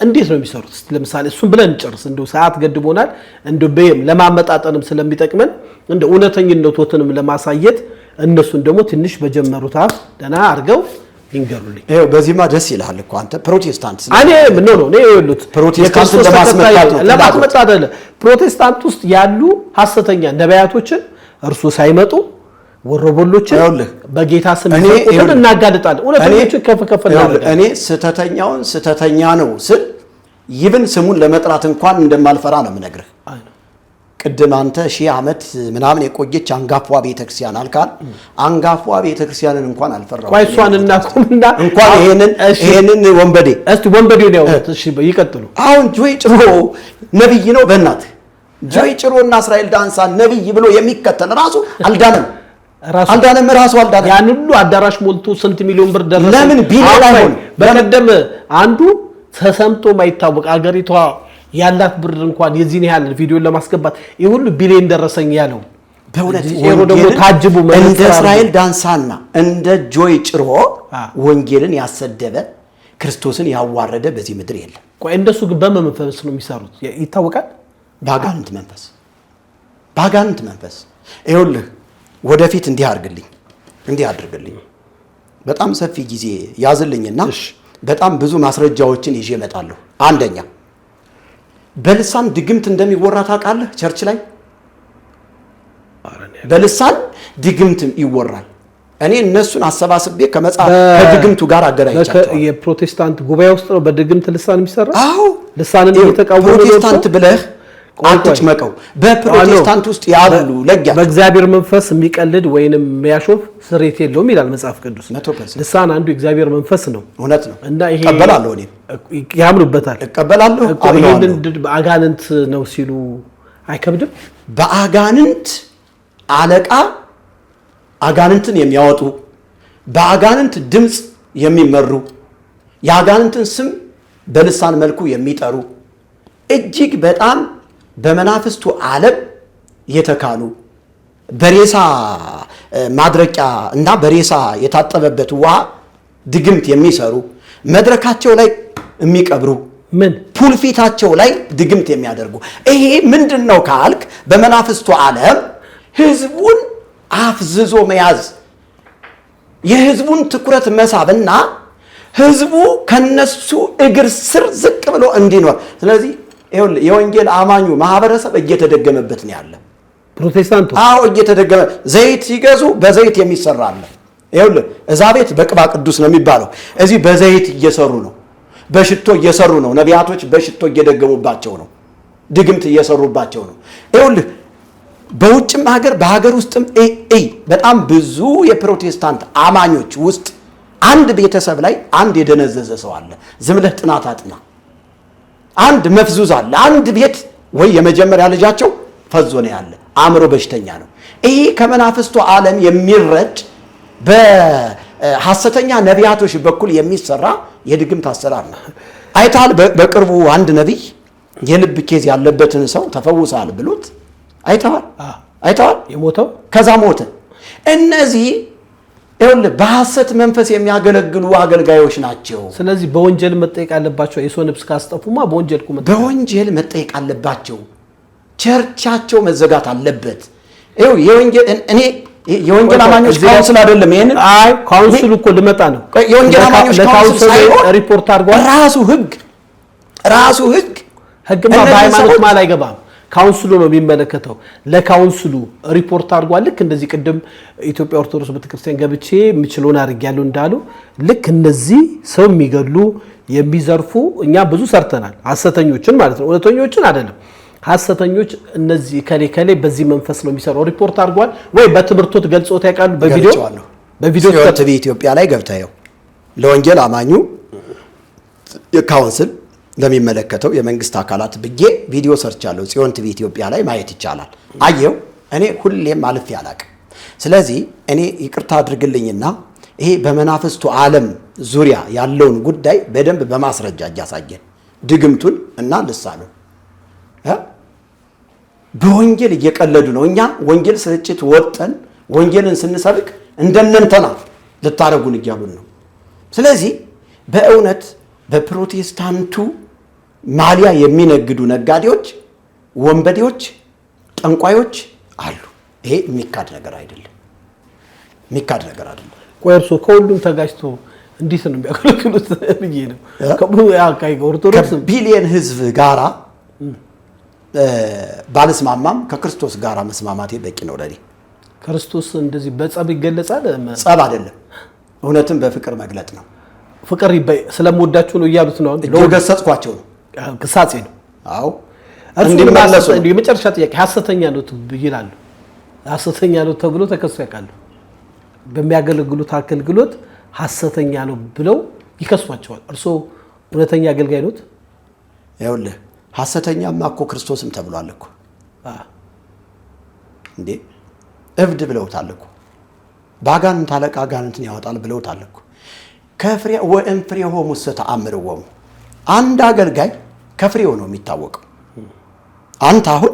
እንዴት ነው የሚሰሩት? ለምሳሌ እሱን ብለን እንጨርስ። እንደው ሰዓት ገድቦናል። እንደው በየም ለማመጣጠንም ስለሚጠቅመን እንደው እውነተኝነቶትንም ለማሳየት እነሱን ደግሞ ትንሽ በጀመሩት አፍ ደና አድርገው ይንገሩልኝ። ይሄው በዚህማ ደስ ይላል እኮ አንተ ፕሮቴስታንት እኔ ምን ነው እኔ ይሉት ፕሮቴስታንት ለማስመጣት አይደለ ፕሮቴስታንት ውስጥ ያሉ ሐሰተኛ ነቢያቶችን እርሱ ሳይመጡ ወሮበሎችን በጌታ ስም ይቆጥን እናጋልጣለን። እውነተኞችን ከፍ እናደርጋለን። እኔ ስተተኛውን ስተተኛ ነው ስል ይብን ስሙን ለመጥራት እንኳን እንደማልፈራ ነው የምነግርህ። ቅድም አንተ 1000 ዓመት ምናምን የቆየች አንጋፏ ቤተክርስቲያን አልካል። አንጋፏ ቤተክርስቲያንን እንኳን አልፈራው። ቆይ እሷን እናቁምና እንኳን ይሄንን ወንበዴ እስቲ ወንበዴው ነው። እሺ ይቀጥሉ። አሁን ጆይ ጭሮ ነብይ ነው። በእናትህ ጆይ ጭሮና እስራኤል ዳንሳ ነብይ ብሎ የሚከተል ራሱ አልዳነም። ራሱ አልዳነም። ያን ሁሉ አዳራሽ ሞልቶ ስንት ሚሊዮን ብር ደረሰ። ለምን ቢሆን አይሆን? በቀደም አንዱ ተሰምቶ ማይታወቅ አገሪቷ ያላት ብር እንኳን የዚህን ያህል ቪዲዮን ለማስገባት ይሁሉ ቢሊዮን ደረሰኝ ያለው በእውነት ደግሞ ታጅቡ እንደ እስራኤል ዳንሳና እንደ ጆይ ጭሮ ወንጌልን ያሰደበ ክርስቶስን ያዋረደ በዚህ ምድር የለም። ቆይ እንደሱ ግን በመንፈስ ነው የሚሰሩት ይታወቃል። ባጋንንት መንፈስ ይኸውልህ ወደፊት እንዲህ አድርግልኝ በጣም ሰፊ ጊዜ ያዝልኝና በጣም ብዙ ማስረጃዎችን ይዤ እመጣለሁ። አንደኛ በልሳን ድግምት እንደሚወራ ታውቃለህ? ቸርች ላይ በልሳን ድግምት ይወራል። እኔ እነሱን አሰባስቤ ከድግምቱ ጋር አገናኝቻለሁ። የፕሮቴስታንት ጉባኤ ውስጥ ነው በድግምት ልሳን የሚሰራ። አዎ ልሳንን እየተቃወሙ ፕሮቴስታንት ብለህ አትጭመቀው። በፕሮቴስታንት ውስጥ ያሉ ለጊያ በእግዚአብሔር መንፈስ የሚቀልድ ወይንም የሚያሾፍ ስሬት የለውም ይላል መጽሐፍ ቅዱስ። ልሳን አንዱ የእግዚአብሔር መንፈስ ነው። እውነት ነው። እና ይሄ እቀበላለሁ፣ እኔ ያምኑበታል። እቀበላለሁ። ይሄንን በአጋንንት ነው ሲሉ አይከብድም? በአጋንንት አለቃ አጋንንትን የሚያወጡ በአጋንንት ድምፅ የሚመሩ የአጋንንትን ስም በልሳን መልኩ የሚጠሩ እጅግ በጣም በመናፍስቱ ዓለም የተካኑ በሬሳ ማድረቂያ እና በሬሳ የታጠበበት ውሃ ድግምት የሚሰሩ መድረካቸው ላይ የሚቀብሩ ፑልፊታቸው ላይ ድግምት የሚያደርጉ ይሄ ምንድነው ካልክ በመናፍስቱ ዓለም ህዝቡን አፍዝዞ መያዝ የህዝቡን ትኩረት መሳብና ህዝቡ ከነሱ እግር ስር ዝቅ ብሎ እንዲኖር። ስለዚህ የወንጌል አማኙ ማህበረሰብ እየተደገመበት ነው ያለ። ፕሮቴስታንቱ እየተደገመ ዘይት ሲገዙ በዘይት የሚሰራ አለ። እዛ ቤት በቅባ ቅዱስ ነው የሚባለው፣ እዚህ በዘይት እየሰሩ ነው፣ በሽቶ እየሰሩ ነው። ነቢያቶች በሽቶ እየደገሙባቸው ነው፣ ድግምት እየሰሩባቸው ነው። በውጭም ሀገር በሀገር ውስጥም በጣም ብዙ የፕሮቴስታንት አማኞች ውስጥ አንድ ቤተሰብ ላይ አንድ የደነዘዘ ሰው አለ። ዝም ብለህ ጥናት አጥና። አንድ መፍዙዝ አለ። አንድ ቤት ወይ የመጀመሪያ ልጃቸው ፈዞ ነው ያለ፣ አእምሮ በሽተኛ ነው። ይሄ ከመናፍስቱ ዓለም የሚረድ በሐሰተኛ ነቢያቶች በኩል የሚሰራ የድግምት አሰራር ነው። አይታል። በቅርቡ አንድ ነቢይ የልብ ኬዝ ያለበትን ሰው ተፈውሳል ብሎት አይተዋል። የሞተው ከዛ ሞተ። እነዚህ በሐሰት መንፈስ የሚያገለግሉ አገልጋዮች ናቸው። ስለዚህ በወንጀል መጠየቅ አለባቸው። የሰው ነፍስ ካስጠፉማ በወንጀል መጠየቅ አለባቸው። ቸርቻቸው መዘጋት አለበት። የወንጌል አማኞች ካውንስል አይደለም። ይሄንን ካውንስሉ እኮ ልመጣ ነው። የወንጌል አማኞች ካውንስል ሳይሆን ሪፖርት አድርጓል። ራሱ ህግማ በሃይማኖት ማል አይገባም። ካውንስሉ ነው የሚመለከተው። ለካውንስሉ ሪፖርት አድርጓል። ልክ እንደዚህ ቅድም ኢትዮጵያ ኦርቶዶክስ ቤተክርስቲያን ገብቼ የምችለውን አድርጌያለሁ እንዳሉ ልክ እነዚህ ሰው የሚገሉ የሚዘርፉ እኛ ብዙ ሰርተናል። ሐሰተኞችን ማለት ነው፣ እውነተኞችን አይደለም። ሐሰተኞች እነዚህ ከሌ በዚህ መንፈስ ነው የሚሰራው። ሪፖርት አድርጓል ወይ በትምህርቶት ገልጾት ያውቃሉ? በቪዲዮ ቲቪ ኢትዮጵያ ላይ ገብታየው ለወንጌል አማኙ የካውንስል ለሚመለከተው የመንግስት አካላት ብዬ ቪዲዮ ሰርቻለሁ። ጽዮን ቲቪ ኢትዮጵያ ላይ ማየት ይቻላል። አየው። እኔ ሁሌም አልፌ አላቅም። ስለዚህ እኔ ይቅርታ አድርግልኝና ይሄ በመናፍስቱ ዓለም ዙሪያ ያለውን ጉዳይ በደንብ በማስረጃ እያሳየን ድግምቱን እና ልሳኑን በወንጌል እየቀለዱ ነው። እኛ ወንጌል ስርጭት ወጠን ወንጌልን ስንሰብክ እንደነንተና ልታረጉን እያሉን ነው። ስለዚህ በእውነት በፕሮቴስታንቱ ማሊያ የሚነግዱ ነጋዴዎች፣ ወንበዴዎች፣ ጠንቋዮች አሉ። ይሄ የሚካድ ነገር አይደለም። ቆይ እርሶ ከሁሉም ተጋጭቶ እንዴት ነው የሚያገለግሉት ብዬ ነው። ኦርቶዶክስ ከቢሊየን ህዝብ ጋራ ባልስማማም ከክርስቶስ ጋራ መስማማቴ በቂ ነው ለኔ። ክርስቶስ እንደዚህ በጸብ ይገለጻል? ጸብ አይደለም፣ እውነትም በፍቅር መግለጥ ነው። ፍቅር ስለምወዳችሁ ነው እያሉት ነው። ገሰጽኳቸው ነው፣ ግሳጼ ነው። አዎ እንዲመለሱ ነው። የመጨረሻ ጥያቄ ሐሰተኛ ነው ይላሉ። ሐሰተኛ ነው ተብሎ ተከሶ ያውቃሉ? በሚያገለግሉት አገልግሎት ሐሰተኛ ነው ብለው ይከሷቸዋል። እርሶ እውነተኛ አገልጋይ ኖት? ይኸውልህ ሐሰተኛማ እኮ ክርስቶስም ተብሏል እኮ እንዴ! እብድ ብለውታል እኮ። በአጋንንት አለቃ አጋንንትን ያወጣል ብለውታል እኮ። ከፍሬ ወእንፍሬሆሙ ተአምርዎሙ። አንድ አገልጋይ ከፍሬው ነው የሚታወቀው። አንተ አሁን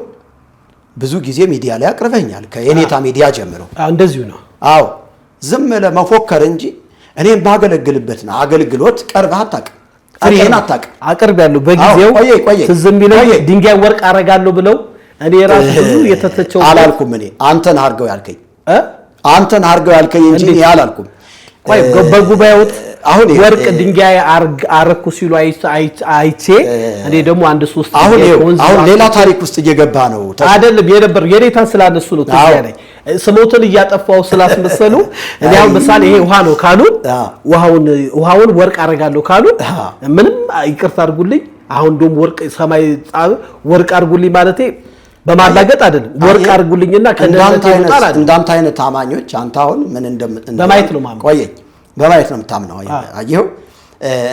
ብዙ ጊዜ ሚዲያ ላይ አቅርበኛል፣ ከየኔታ ሚዲያ ጀምሮ። እንደዚሁ ነው። አዎ ዝም ለመፎከር እንጂ እኔ ባገለግልበት ነው አገልግሎት ቀርበህ አታውቅም። ፍሬህን አታውቅም። አቅርቤያለሁ በጊዜው ትዝ የሚለው ድንጋይ ወርቅ አረጋለሁ ብለው እኔ ራሱ ብዙ የተተቸው አላልኩም። እኔ አንተን አርገው ያልከኝ እንጂ እኔ አላልኩም። ቆይ በጉባኤው አሁን ወርቅ ድንጋይ አረኩ ሲሉ አይቼ እኔ ደግሞ አንድ ሶስት አሁን ሌላ ታሪክ ውስጥ እየገባ ነው አይደለም። የነበር የኔታን ስላነሱ ነው ተዚያ ላይ ስሞትን እያጠፋው ስላስመሰሉ እኔ አሁን ምሳሌ ይሄ ውሃ ነው ካሉ ውሃውን ወርቅ አረጋለሁ ካሉ ምንም ይቅርታ አድርጉልኝ። አሁን ደግሞ ወርቅ ሰማይ ወርቅ አድርጉልኝ ማለቴ በማላገጥ አይደለም። ወርቅ አድርጉልኝና ከነንተ ይጣል አይደል? እንዳንተ አይነት ታማኞች አንተ አሁን ምን በማየት ነው ማምነው። ቆየኝ በማየት ነው የምታምነው። አየሁ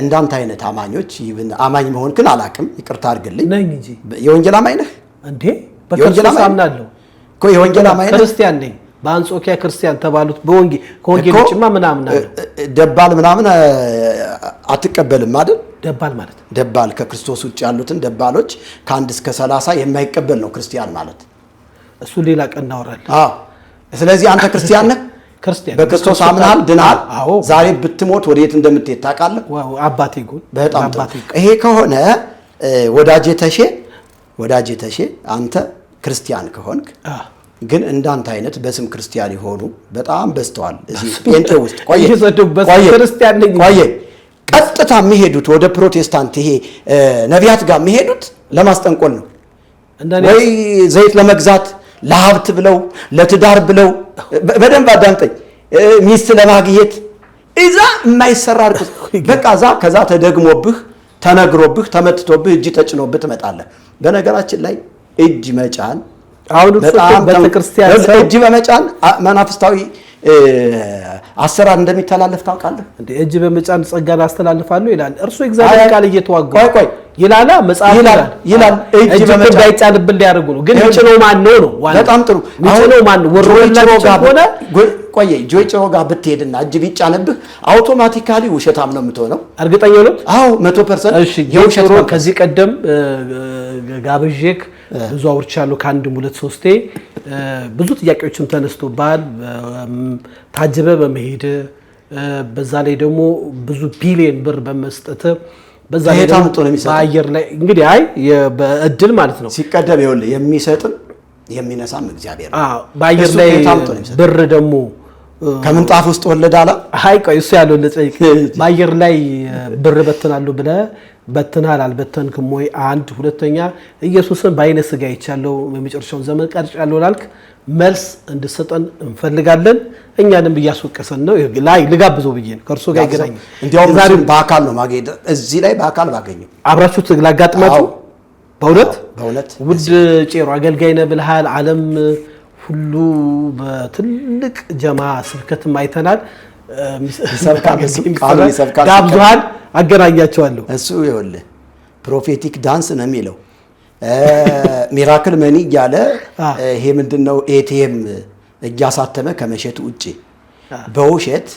እንዳንተ አይነት አማኞች ይብን አማኝ መሆን ግን አላቅም። ይቅርታ አድርግልኝ ነኝ እንጂ የወንጌል አማኝ ነህ እንዴ? በክርስቶስ አምናለሁ እኮ የወንጌል አማኝ ነህ። ክርስቲያን ነኝ። በአንጾኪያ ክርስቲያን ተባሉት ከወንጌል ውጭማ ምናምን አለ ደባል ምናምን አትቀበልም አይደል? ደባል ከክርስቶስ ውጭ ያሉትን ደባሎች ከ1 እስከ 30 የማይቀበል ነው ክርስቲያን ማለት። እሱ ሌላ ቀን እናወራለን። አዎ ስለዚህ አንተ ክርስቲያን ነህ። በክርስቶስ አምናል ድናል። ዛሬ ብትሞት ወዴት እንደምትሄድ ታውቃለህ? አባቴ ጎን በጣም ይሄ ከሆነ ወዳጄ ተሼ አንተ ክርስቲያን ከሆንክ ግን እንዳንተ አይነት በስም ክርስቲያን የሆኑ በጣም በዝተዋል እዚህ ጴንጤ ውስጥ። ቆየ ቀጥታ የሚሄዱት ወደ ፕሮቴስታንት ይሄ ነቢያት ጋር የሚሄዱት ለማስጠንቆል ነው ወይ ዘይት ለመግዛት ለሀብት ብለው ለትዳር ብለው በደንብ አዳምጠኝ፣ ሚስት ለማግኘት እዛ የማይሰራ አርኩስ በቃ ከዛ ተደግሞብህ ተነግሮብህ ተመትቶብህ እጅ ተጭኖብህ ትመጣለህ። በነገራችን ላይ እጅ መጫን አሁን በተክርስቲያን እጅ በመጫን መናፍስታዊ አሰራር እንደሚተላለፍ ታውቃለህ እንዴ? እጅ በመጫን ጸጋን አስተላልፋለሁ ይላል እርሱ። እግዚአብሔር ቃል እየተዋጋ ቆይ ይላል መጽሐፍ ይላል እጅ በመጫን እንዳይጫንብን ሊያደርጉ ነው። ግን እጭ ነው ማን ነው? በጣም ጥሩ አሁን ነው ማን ወሮላችሁ ሆነ ቆይ ጆይጭሮ ጋር ብትሄድና እጅ ቢጫንብህ አውቶማቲካሊ ውሸታም ነው የምትሆነው። እርግጠኛ ነው? አዎ 100%። እሺ የውሸት ከዚህ ቀደም ጋብዤክ ብዙ አውርቻለሁ ከአንድም 2-3 ብዙ ጥያቄዎችም ተነስቶባል። ታጅበ በመሄድ በዛ ላይ ደግሞ ብዙ ቢሊዮን ብር በመስጠት በዛ ላይ በአየር ላይ እንግዲህ በእድል ማለት ነው ሲቀደም ይኸውልህ የሚሰጥም የሚነሳም እግዚአብሔር ነው። በአየር ላይ ብር ደግሞ ከምንጣፍ ውስጥ ወለዳላ ቆይ እሱ ያለው ለጸይቅ በአየር ላይ ብር በትናሉ ብለህ በትናል አልበተንክም ወይ? አንድ ሁለተኛ ኢየሱስን በአይነ ስጋ ይቻለው የመጨረሻውን ዘመን ቀርጫለሁ ላልክ መልስ እንድሰጠን እንፈልጋለን። እኛንም እያስወቀሰን ነው ላይ ልጋብዘው ብዬ ነው ከእርሱ ጋር ይገናኝ። እንዲያውም ዛሬ በአካል ነው ማገኘት እዚህ ላይ በአካል ባገኘው አብራችሁ ትላጋጥማችሁ። በእውነት ውድ ጬሮ አገልጋይ ነህ ብለሃል። ዓለም ሁሉ በትልቅ ጀማ ስብከትም አይተናል። ጋብዙሃል፣ አገናኛቸዋለሁ። እሱ ይኸውልህ ፕሮፌቲክ ዳንስ ነው የሚለው ሚራክል መኒ እያለ ይሄ ምንድነው ኤቲኤም እያሳተመ ከመሸጥ ውጪ በውሸት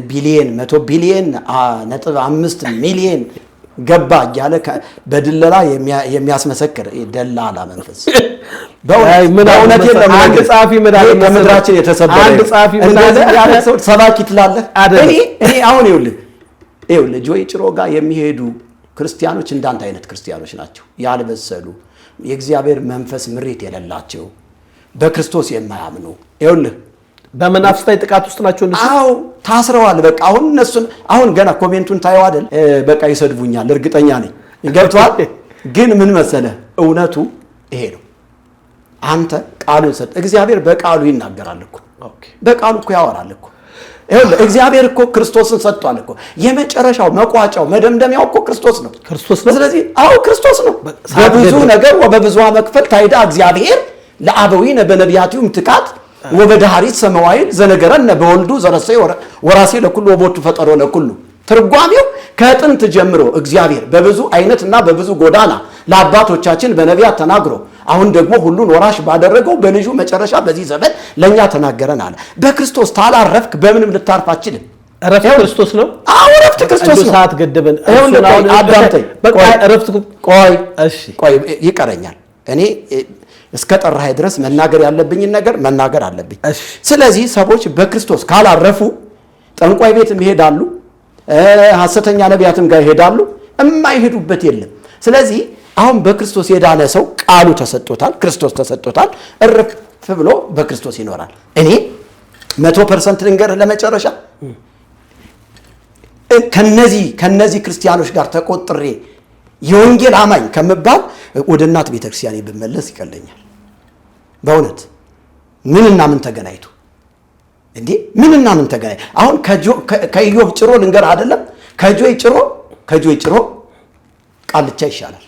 ቢሊየን 100 ቢሊየን 5 ሚሊየን ገባ እያለ በድለላ የሚያስመሰክር ደላላ መንፈስ በእውነት የለም። አንድ ጻፊ ከምድራችን የተሰበረ አንድ ጻፊ ሰው ሰባኪ ትላለህ። እኔ አሁን ይኸውልህ ጆይ ጭሮ ጋር የሚሄዱ ክርስቲያኖች እንዳንተ አይነት ክርስቲያኖች ናቸው። ያልበሰሉ የእግዚአብሔር መንፈስ ምሪት የሌላቸው በክርስቶስ የማያምኑ ይኸውልህ በመናፍስታዊ ጥቃት ውስጥ ናቸው እነሱ። አዎ ታስረዋል። በቃ አሁን እነሱን አሁን ገና ኮሜንቱን ታየው አይደል? በቃ ይሰድቡኛል፣ እርግጠኛ ነኝ። ገብቶሃል? ግን ምን መሰለህ እውነቱ ይሄ ነው። አንተ ቃሉን ሰጥ። እግዚአብሔር በቃሉ ይናገራል እኮ በቃሉ እኮ ያወራል እኮ። ይኸውልህ እግዚአብሔር እኮ ክርስቶስን ሰጥቷል እኮ። የመጨረሻው መቋጫው መደምደሚያው እኮ ክርስቶስ ነው። ስለዚህ አዎ ክርስቶስ ነው። በብዙ ነገር ወበብዙ መክፈል ታይዳ እግዚአብሔር ለአበዊነ በነቢያቲው ምትካት ወበዳህሪት ሰማዋይል ዘነገረነ በወልዱ ዘረሰይ ወራሴ ለኩሉ ወቦቱ ፈጠሮ ለኩሉ። ትርጓሜው ከጥንት ጀምሮ እግዚአብሔር በብዙ አይነትና በብዙ ጎዳና ለአባቶቻችን በነቢያት ተናግሮ አሁን ደግሞ ሁሉን ወራሽ ባደረገው በልጁ መጨረሻ በዚህ ዘመን ለኛ ተናገረን አለ። በክርስቶስ ታላረፍክ በምንም ልታርፍ አትችልም። እረፍት ክርስቶስ ነው። አዎ እረፍት ክርስቶስ ነው። ሰዓት ገደበን። አዳምጠኝ። በቃ እረፍት ቆይ ይቀረኛል። እኔ እስከ ጠራኸኝ ድረስ መናገር ያለብኝን ነገር መናገር አለብኝ። ስለዚህ ሰዎች በክርስቶስ ካላረፉ ጠንቋይ ቤትም ይሄዳሉ፣ ሐሰተኛ ነቢያትም ጋር ይሄዳሉ፣ የማይሄዱበት የለም። ስለዚህ አሁን በክርስቶስ የዳነ ሰው ቃሉ ተሰጥቶታል፣ ክርስቶስ ተሰጥቶታል፣ እርፍ ብሎ በክርስቶስ ይኖራል። እኔ 100% ልንገርህ ለመጨረሻ ከነዚህ ክርስቲያኖች ጋር ተቆጥሬ የወንጌል አማኝ ከምባል ወደ እናት ቤተክርስቲያን ብመለስ ይቀለኛል። በእውነት ምንና ምን ተገናኝቶ እንዴ? ምንና ምን ተገናኝቶ አሁን ከኢዮብ ጭሮ ልንገር አይደለም? ከጆይ ጭሮ ቃልቻ ይሻላል።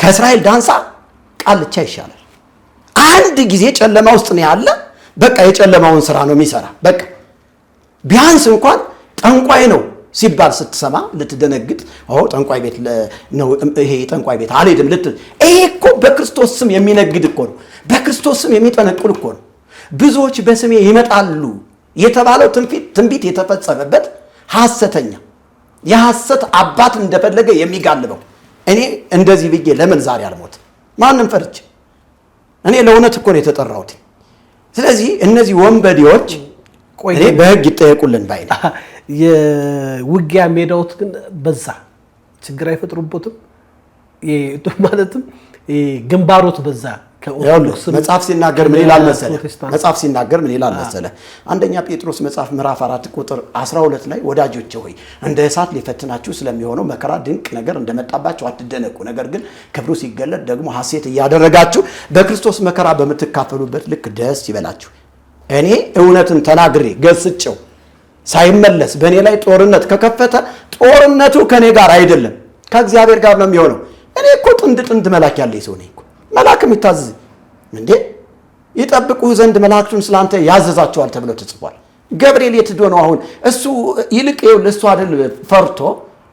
ከእስራኤል ዳንሳ ቃልቻ ይሻላል። አንድ ጊዜ ጨለማ ውስጥ ነው ያለ። በቃ የጨለማውን ስራ ነው የሚሰራ። በቃ ቢያንስ እንኳን ጠንቋይ ነው ሲባል ስትሰማ ልትደነግጥ፣ ጠንቋይ ቤት ነው ይሄ ጠንቋይ ቤት አልሄድም ልትል። ይሄ እኮ በክርስቶስ ስም የሚነግድ እኮ ነው። በክርስቶስ ስም የሚጠነቁል እኮ ነው። ብዙዎች በስሜ ይመጣሉ የተባለው ትንቢት የተፈጸመበት ሐሰተኛ የሐሰት አባት እንደፈለገ የሚጋልበው። እኔ እንደዚህ ብዬ ለምን ዛሬ አልሞት? ማንም ፈርቼ እኔ ለእውነት እኮ ነው የተጠራሁት። ስለዚህ እነዚህ ወንበዴዎች እኔ በሕግ ይጠየቁልን ባይ ነኝ። የውጊያ ሜዳውት ግን በዛ ችግር አይፈጥሩበትም ማለትም ግንባሮት በዛ። መጽሐፍ ሲናገር ምን ይላል መሰለ? አንደኛ ጴጥሮስ መጽሐፍ ምዕራፍ 4 ቁጥር 12 ላይ ወዳጆቼ ሆይ እንደ እሳት ሊፈትናችሁ ስለሚሆነው መከራ ድንቅ ነገር እንደመጣባችሁ አትደነቁ፣ ነገር ግን ክብሩ ሲገለጥ ደግሞ ሐሴት እያደረጋችሁ በክርስቶስ መከራ በምትካፈሉበት ልክ ደስ ይበላችሁ። እኔ እውነትን ተናግሬ ገስጨው ሳይመለስ በእኔ ላይ ጦርነት ከከፈተ ጦርነቱ ከኔ ጋር አይደለም ከእግዚአብሔር ጋር ነው የሚሆነው። እኔ እኮ ጥንድ መላክ ያለኝ ሰው ነኝ እኮ። መላክም ይታዘዝ እንዴ? ይጠብቁህ ዘንድ መላእክቱን ስላንተ ያዘዛቸዋል ተብሎ ተጽፏል። ገብርኤል የት ሄዶ ነው አሁን? እሱ ይልቅ እሱ አይደል ፈርቶ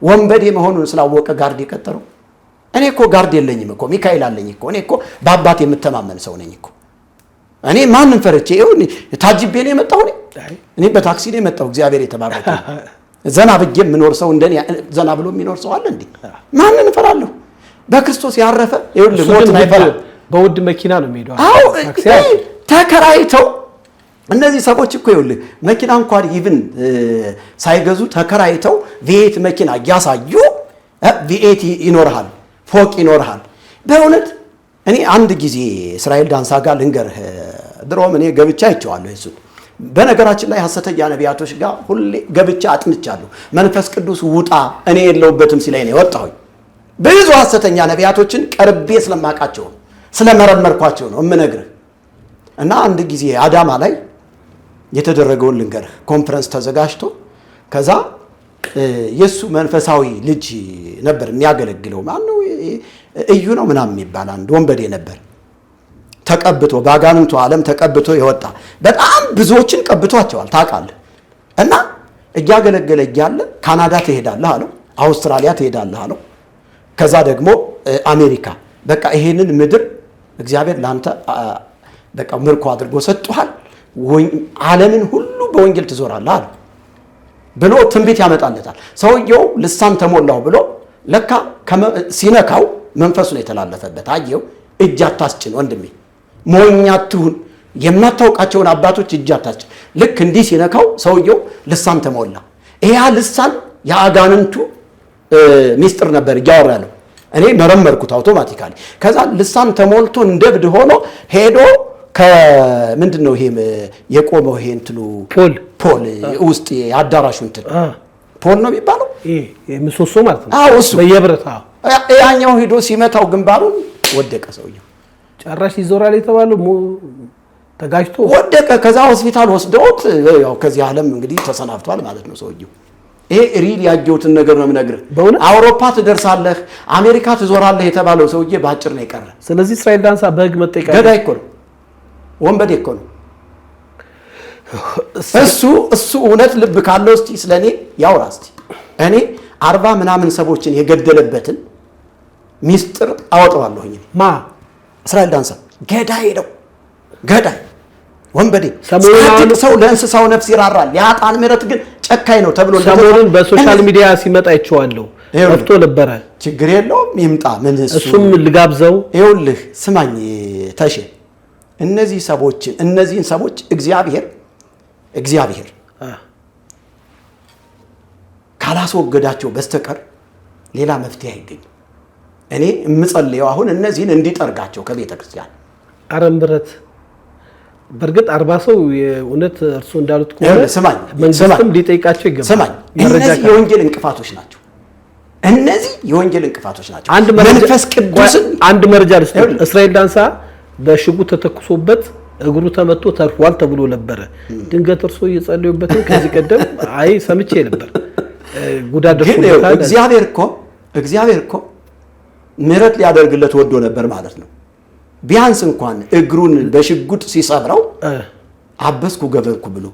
ወንበዴ መሆኑን ስላወቀ ጋርድ የቀጠረው። እኔ እኮ ጋርድ የለኝም እኮ ሚካኤል አለኝ እኮ። እኔ እኮ በአባት የምተማመን ሰው ነኝ እኮ። እኔ ማንን ፈርቼ ታጅቤ ነው የመጣሁ? እኔ በታክሲ ነው የመጣሁ። እግዚአብሔር የተባረከ ዘና ብዬ የምኖር ሰው እንደኔ ዘና ብሎ የሚኖር ሰው አለ እንዴ? ማንን እፈራለሁ? በክርስቶስ ያረፈ ሞትን አይፈራም። በውድ መኪና ነው የሚሄደው። አዎ ተከራይተው እነዚህ ሰዎች እኮ መኪና እንኳን ይብን ሳይገዙ ተከራይተው ቪኤት መኪና እያሳዩ ቪኤት ይኖርሃል፣ ፎቅ ይኖርሃል። በእውነት እኔ አንድ ጊዜ እስራኤል ዳንሳ ጋር ልንገርህ፣ ድሮም እኔ ገብቻ አይቼዋለሁ እሱን። በነገራችን ላይ ሐሰተኛ ነቢያቶች ጋር ሁሌ ገብቻ አጥንቻለሁ። መንፈስ ቅዱስ ውጣ እኔ የለውበትም ሲላይ ነው የወጣሁኝ። ብዙ ሐሰተኛ ነቢያቶችን ቀርቤ ስለማውቃቸው ስለመረመርኳቸው ነው እምነግርህ። እና አንድ ጊዜ አዳማ ላይ የተደረገውን ልንገርህ። ኮንፈረንስ ተዘጋጅቶ ከዛ የሱ መንፈሳዊ ልጅ ነበር የሚያገለግለው። ማነው እዩ ነው ምናምን የሚባል አንድ ወንበዴ ነበር። ተቀብቶ በአጋንንቱ ዓለም ተቀብቶ የወጣ በጣም ብዙዎችን ቀብቷቸዋል ታውቃለህ። እና እያገለገለ እያለ ካናዳ ትሄዳለህ አለው፣ አውስትራሊያ ትሄዳለህ አለው፣ ከዛ ደግሞ አሜሪካ። በቃ ይሄንን ምድር እግዚአብሔር ላንተ በቃ ምርኮ አድርጎ ሰጥቷል፣ ዓለምን ሁሉ በወንጌል ትዞራለህ አለው። ብሎ ትንቢት ያመጣለታል። ሰውየው ልሳን ተሞላው ብሎ ለካ ሲነካው መንፈሱ ነው የተላለፈበት። አየው እጅ አታስጭን ወንድሜ፣ ሞኝ አትሁን፣ የማታውቃቸውን አባቶች እጅ አታስጭን። ልክ እንዲህ ሲነካው ሰውየው ልሳን ተሞላ። ይሄ ልሳን የአጋንንቱ ሚስጥር ነበር እያወራ ያለው። እኔ መረመርኩት አውቶማቲካሊ። ከዛ ልሳን ተሞልቶ እንደብድ ሆኖ ሄዶ ከምንድን ነው ይሄ የቆመው ይሄ እንትኑ ፖል ውስጥ አዳራሹ እንትን ፖል ነው የሚባለው ይሄ ምሰሶ ማለት ነው። አዎ እሱ በየብረት ያኛው ሄዶ ሲመታው ግንባሩን ወደቀ። ሰውየው ጭራሽ ይዞራል የተባለው ተጋጅቶ ወደቀ። ከዛ ሆስፒታል ወስደውት ያው ከዚህ ዓለም እንግዲህ ተሰናብቷል ማለት ነው ሰውየው። ይሄ ሪል ያየሁትን ነገር ነው የምነግርህ። አውሮፓ ትደርሳለህ፣ አሜሪካ ትዞራለህ የተባለው ሰውዬ በአጭር ነው የቀረ። ስለዚህ እስራኤል ዳንሳ በህግ መጠየቅ ገዳይ እኮ ነው፣ ወንበዴ እኮ ነው እሱ እውነት ልብ ካለው እስቲ ስለኔ ያውራ እስቲ። እኔ 40 ምናምን ሰዎችን የገደለበትን ሚስጥር አወጣዋለሁኝ። እስራኤል ዳንሳ ገዳይ ነው፣ ገዳይ ወንበዴ። ጻድቅ ሰው ለእንስሳው ነፍስ ይራራል፣ የኃጥአን ምሕረት ግን ጨካኝ ነው ተብሎ ሰሞኑን በሶሻል ሚዲያ ሲመጣ አይቼዋለሁ። ወጥቶ ነበረ። ችግር የለውም ይምጣ። ምን እሱም ልጋብዘው። ይኸውልህ ስማኝ ተሼ፣ እነዚህን ሰዎች እግዚአብሔር ካላስወገዳቸው በስተቀር ሌላ መፍትሄ አይገኝም። እኔ የምጸልየው አሁን እነዚህን እንዲጠርጋቸው ከቤተ ክርስቲያን አረምብረት። በእርግጥ 40 ሰው የእውነት እርሱ እንዳሉት ከሆነ መንግስትም ሊጠይቃቸው ይገባል። ስማኝ፣ እነዚህ የወንጌል እንቅፋቶች ናቸው። መንፈስ ቅዱስን አንድ መረጃ ልስጥ። እስራኤል ዳንሳ በሽጉጥ ተተኩሶበት እግሩ ተመቶ ተርፏል ተብሎ ነበረ። ድንገት እርሱ እየጸለዩበት ከዚህ ቀደም ሰምቼ ነበር ጉዳት ደርሶበታል። እግዚአብሔር እኮ ምሕረት ሊያደርግለት ወዶ ነበር ማለት ነው። ቢያንስ እንኳን እግሩን በሽጉጥ ሲሰብረው አበስኩ ገበርኩ ብሎ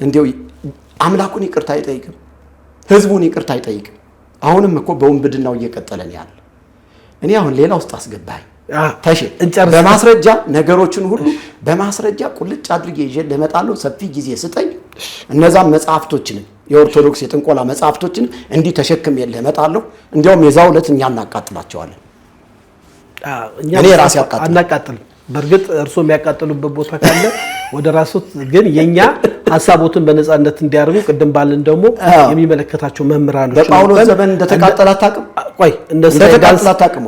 እንዲያው አምላኩን ይቅርታ አይጠይቅም፣ ህዝቡን ይቅርታ አይጠይቅም። አሁንም እኮ በወንብድናው እየቀጠለን ያለ። እኔ አሁን ሌላ ውስጥ አስገባኝ ተሼ። በማስረጃ ነገሮችን ሁሉ በማስረጃ ቁልጭ አድርጌ ይዤ ለመጣለው ሰፊ ጊዜ ስጠኝ። እነዛም መጽሐፍቶችን የኦርቶዶክስ የጥንቆላ መጽሐፍቶችን እንዲህ ተሸክም ለመጣለው። እንዲያውም የዛው ዕለት እኛ እናቃጥላቸዋለን። እኔ ራሴ አናቃጥል። በእርግጥ እርሶ የሚያቃጥሉበት ቦታ ካለ ወደ ራሶት፣ ግን የኛ ሐሳቦትን በነፃነት እንዲያርጉ ቅድም ባልን ደግሞ የሚመለከታቸው መምህራኖች በጳውሎስ ዘመን እንደተቃጠለ አታውቅም? ቆይ እንደተቃጠለ አታውቅም?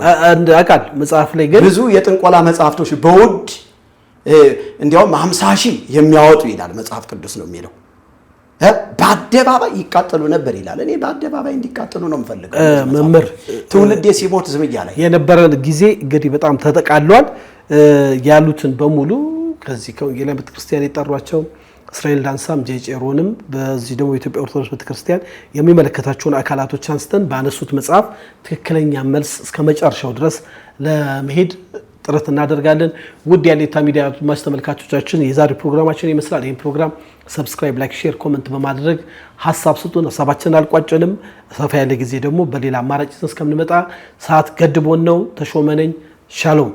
አቃል መጽሐፍ ላይ ግን ብዙ የጥንቆላ መጽሐፍቶች በውድ እንዲያውም 50,000 የሚያወጡ ይላል መጽሐፍ ቅዱስ ነው የሚለው። በአደባባይ ይቃጠሉ ነበር ይላል። እኔ በአደባባይ እንዲቃጠሉ ነው የምፈልገው። መምህር ትውልዴ ሲሞት ዝም እያለ የነበረን ጊዜ እንግዲህ በጣም ተጠቃሏል። ያሉትን በሙሉ ከዚህ ከወንጌላውያን ቤተክርስቲያን የጠሯቸው እስራኤል ዳንሳም ጄጬሮንም በዚህ ደግሞ የኢትዮጵያ ኦርቶዶክስ ቤተክርስቲያን የሚመለከታቸውን አካላቶች አንስተን ባነሱት መጽሐፍ ትክክለኛ መልስ እስከ መጨረሻው ድረስ ለመሄድ ጥረት እናደርጋለን። ውድ የሀሌታ ሚዲያ አድማጭ ተመልካቾቻችን የዛሬ ፕሮግራማችን ይመስላል። ይህን ፕሮግራም ሰብስክራይብ፣ ላይክ፣ ሼር፣ ኮመንት በማድረግ ሀሳብ ስጡን። ሀሳባችንን አልቋጨንም። ሰፋ ያለ ጊዜ ደግሞ በሌላ አማራጭ እስከምንመጣ ሰዓት ገድቦን ነው። ተሾመ ነኝ። ሻሎም